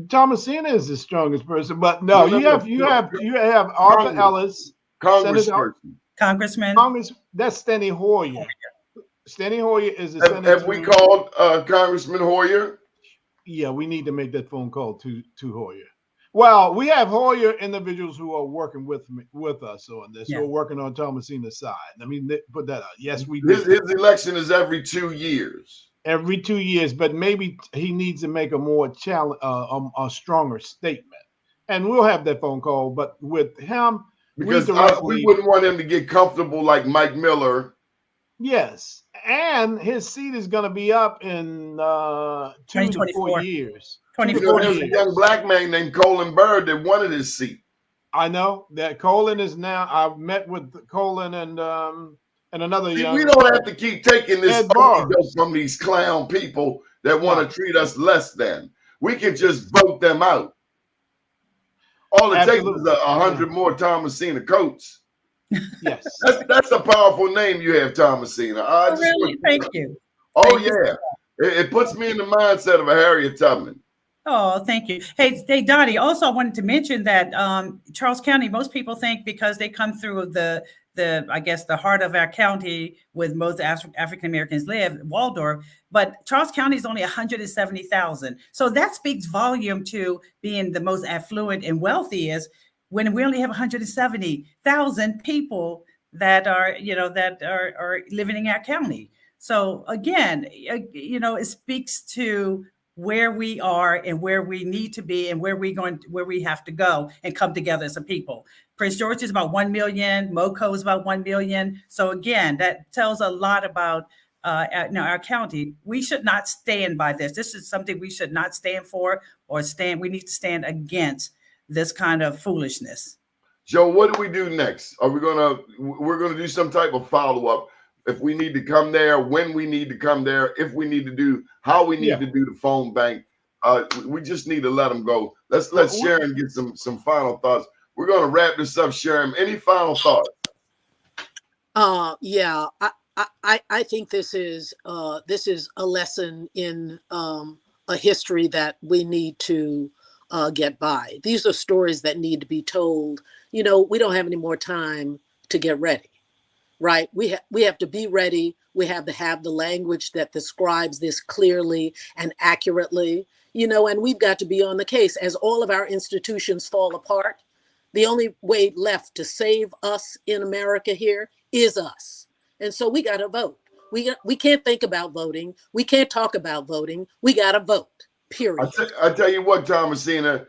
Thomasina is the strongest person, but no, you have Arthur Ellis, Congressman. That's Steny Hoyer. Steny Hoyer is the senator. Have we called Congressman Hoyer? Yeah, we need to make that phone call to Hoyer. Well, we have Hoyer individuals who are working with us on this, who are working on Thomasina's side. I mean, put that out. Yes, we do. His election is every 2 years. Every 2 years, but maybe he needs to make a more a stronger statement, and we'll have that phone call. But with him, because we wouldn't want him to get comfortable like Mike Miller. Yes, and his seat is going to be up in 2 to 4 years. 24 years. There's a young black man named Colin Byrd that wanted his seat. I know that Colin is now. I've met with Colin and another young. We don't have to keep taking this from these clown people that want to treat us less than. We can just vote them out. All it takes is 100 more Thomasina Coates. Yes, that's a powerful name you have, Thomasina. Really? Thank you. Oh, yeah. It puts me in the mindset of a Harriet Tubman. Oh, thank you. Hey, Dottie, also I wanted to mention that Charles County, most people think because they come through the heart of our county with most African Americans live, Waldorf, but Charles County is only 170,000. So that speaks volume to being the most affluent and wealthiest when we only have 170,000 people that are living in our county. So again, it speaks to where we are and where we need to be and where we have to go and come together as a people. Prince George is about 1 million. MoCo is about 1 million. So again, that tells a lot about our county. We should not stand by this. This is something we should not stand for or stand. We need to stand against this kind of foolishness. Joe, what do we do next? We're gonna do some type of follow-up. If we need to come there, when we need to come there, if we need to do, how we need to do the phone bank. We just need to let them go. Let's let Sharon get some final thoughts. We're gonna wrap this up, Sharon. Any final thoughts? Yeah, I think this is a lesson in a history that we need to get by. These are stories that need to be told. You know, we don't have any more time to get ready, right? We have to be ready. We have to have the language that describes this clearly and accurately, you know, and we've got to be on the case. As all of our institutions fall apart, the only way left to save us in America here is us. And so we got to vote. We can't think about voting. We can't talk about voting. We got to vote, period. I tell you what, Thomasina,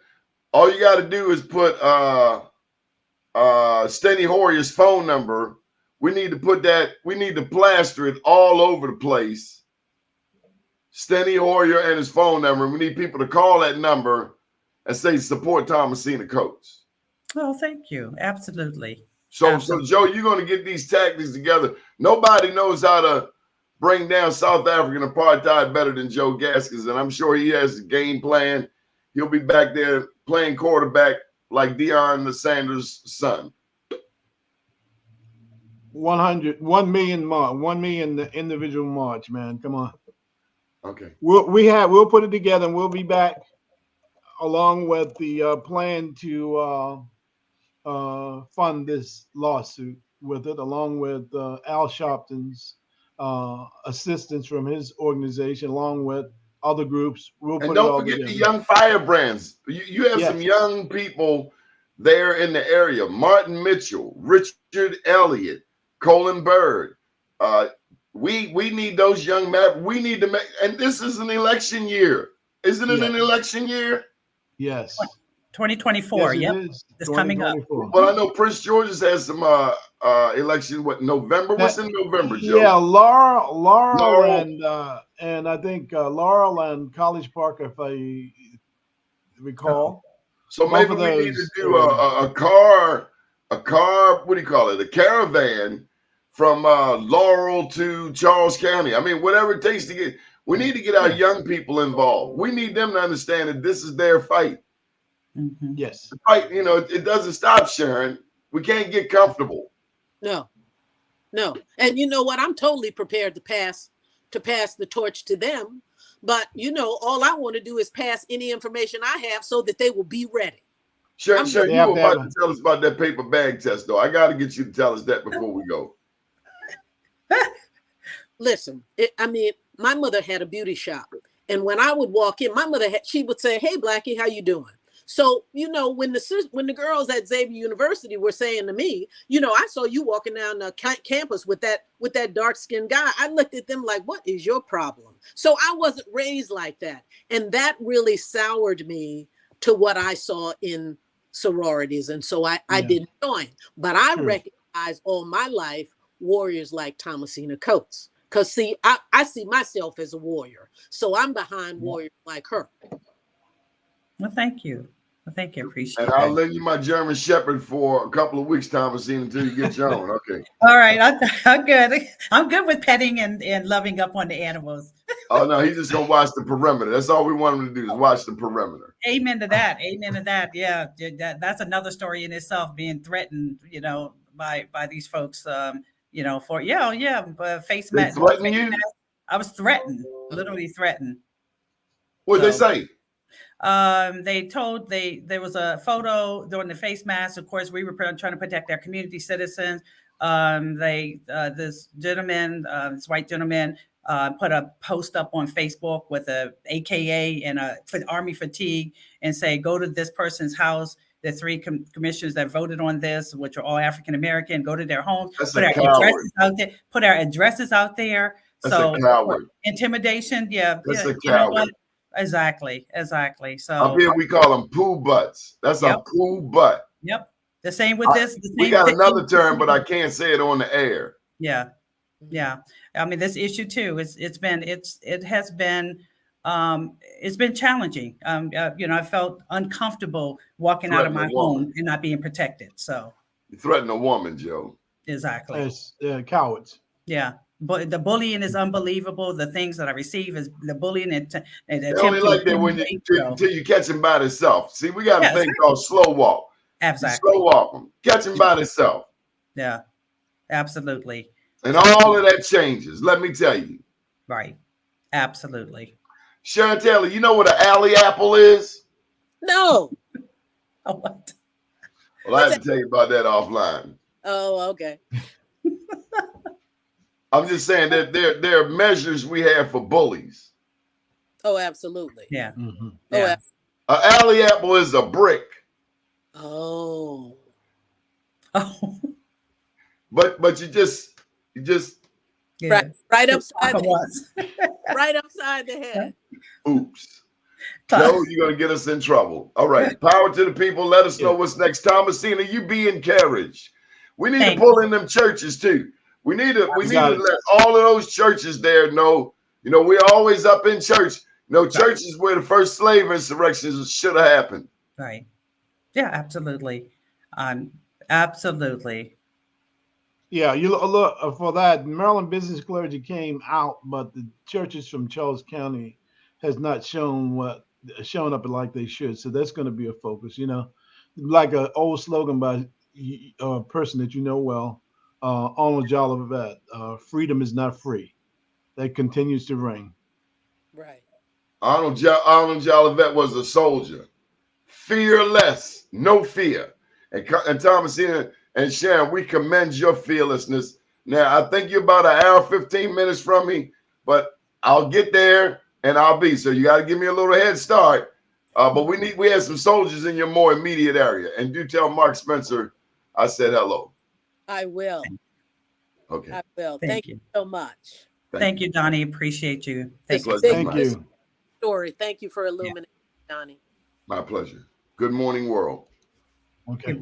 all you got to do is put Steny Hoyer's phone number. We need to plaster it all over the place. Steny Hoyer and his phone number. We need people to call that number and say support Thomasina Coates. Oh, thank you. Absolutely. So Joe, you're going to get these tactics together. Nobody knows how to bring down South African apartheid better than Joe Gaskins, and I'm sure he has a game plan. He'll be back there playing quarterback like Deion Sanders' son. 1 million individual march, man. Come on. Okay. We'll put it together, and we'll be back along with the plan to fund this lawsuit with it, along with Al Sharpton's assistance from his organization, along with other groups. We'll put don't forget the young firebrands. You have some young people there in the area. Martin Mitchell, Richard Elliott, Colin Bird. We need those young men. We need to make, and this is an election year. Isn't it an election year? Yes. 2024. Yep. It's coming up. Well, I know Prince George's has some election. What, November? What's in November, Joe? Yeah, Laurel and I think Laurel and College Park, if I recall. So maybe we need to do a car. What do you call it? A caravan from Laurel to Charles County. I mean, whatever it takes to get. We need to get our young people involved. We need them to understand that this is their fight. Mm-hmm. Yes. The fight, you know, it doesn't stop, Sharon. We can't get comfortable. No. And you know what? I'm totally prepared to pass the torch to them. But, you know, all I want to do is pass any information I have so that they will be ready. Sharon, you were about to tell us about that paper bag test, though. I got to get you to tell us that before we go. Listen, my mother had a beauty shop. And when I would walk in, she would say, "Hey, Blackie, how you doing?" So, you know, when the girls at Xavier University were saying to me, you know, I saw you walking down the campus with that dark-skinned guy, I looked at them like, what is your problem? So I wasn't raised like that. And that really soured me to what I saw in sororities. And so I didn't join. But I recognize all my life warriors like Thomasina Coates. Because, see, I see myself as a warrior. So I'm behind warriors like her. Well, thank you. Thank you. Appreciate it. And I'll lend you my German Shepherd for a couple of weeks, Thomasina, until you get your own. Okay. All right. I'm good. I'm good with petting and loving up on the animals. Oh, no, he's just going to watch the perimeter. That's all we want him to do is watch the perimeter. Amen to that. Amen to that. Yeah. That's another story in itself, being threatened, you know, by these folks, you know, for, face mask. Threatening you? I was threatened, literally threatened. What did they say? There was a photo during the face mask. Of course, we were trying to protect our community citizens. This gentleman, this white gentleman, put a post up on Facebook with a AKA and a army fatigue and say, go to this person's house. The three commissioners that voted on this, which are all African American, go to their homes, put our addresses out there. That's so a coward. Intimidation, That's a coward. Exactly. So up here we call them poo butts. That's a poo butt. Yep. The same with this. We got another term, but I can't say it on the air. Yeah. I mean, this issue too. It has been it's been challenging. I felt uncomfortable walking out of my home and not being protected. So you threaten a woman, Joe. Exactly. As cowards. Yeah. But the bullying is unbelievable. The things that I receive is the bullying and they only like that when until you catch him by himself. See, we got a thing called slow walk. Exactly. Slow walk him. Catch him by himself. Yeah, absolutely. And all of that changes. Let me tell you. Right. Absolutely. Sharon Taylor, you know what an alley apple is? No. Oh, what? Well, I have to tell you about that offline. Oh, okay. I'm just saying that there are measures we have for bullies. Oh, absolutely. Yeah. Mm-hmm. Yeah. An alley apple is a brick. Oh. But you just yeah. right upside the head. Right upside the head. Oops. Joe, you're gonna get us in trouble. All right. Power to the people. Let us know what's next. Thomasina, you be encouraged. We need to pull in them churches too. We need to let all of those churches there know, we're always up in church. Church is where the first slave insurrections should have happened. Right. Yeah, absolutely. Absolutely. Yeah, you look for that. Maryland business clergy came out, but the churches from Charles County has not shown up like they should. So that's going to be a focus. Like an old slogan by a person that you know well, Arnold Jolivet, freedom is not free. That continues to ring. Right. Arnold Jolivet was a soldier. Fearless, no fear. And Thomasina and Sharon, we commend your fearlessness. Now, I think you're about an hour, 15 minutes from me, but I'll get there and I'll be. So you got to give me a little head start. But we have some soldiers in your more immediate area. And do tell Mark Spencer I said hello. I will. Okay. I will. Thank you so much. Thank you, Donnie. Appreciate you. Thank you. Story. Thank you for illuminating, Donnie. My pleasure. Good morning, world. Okay.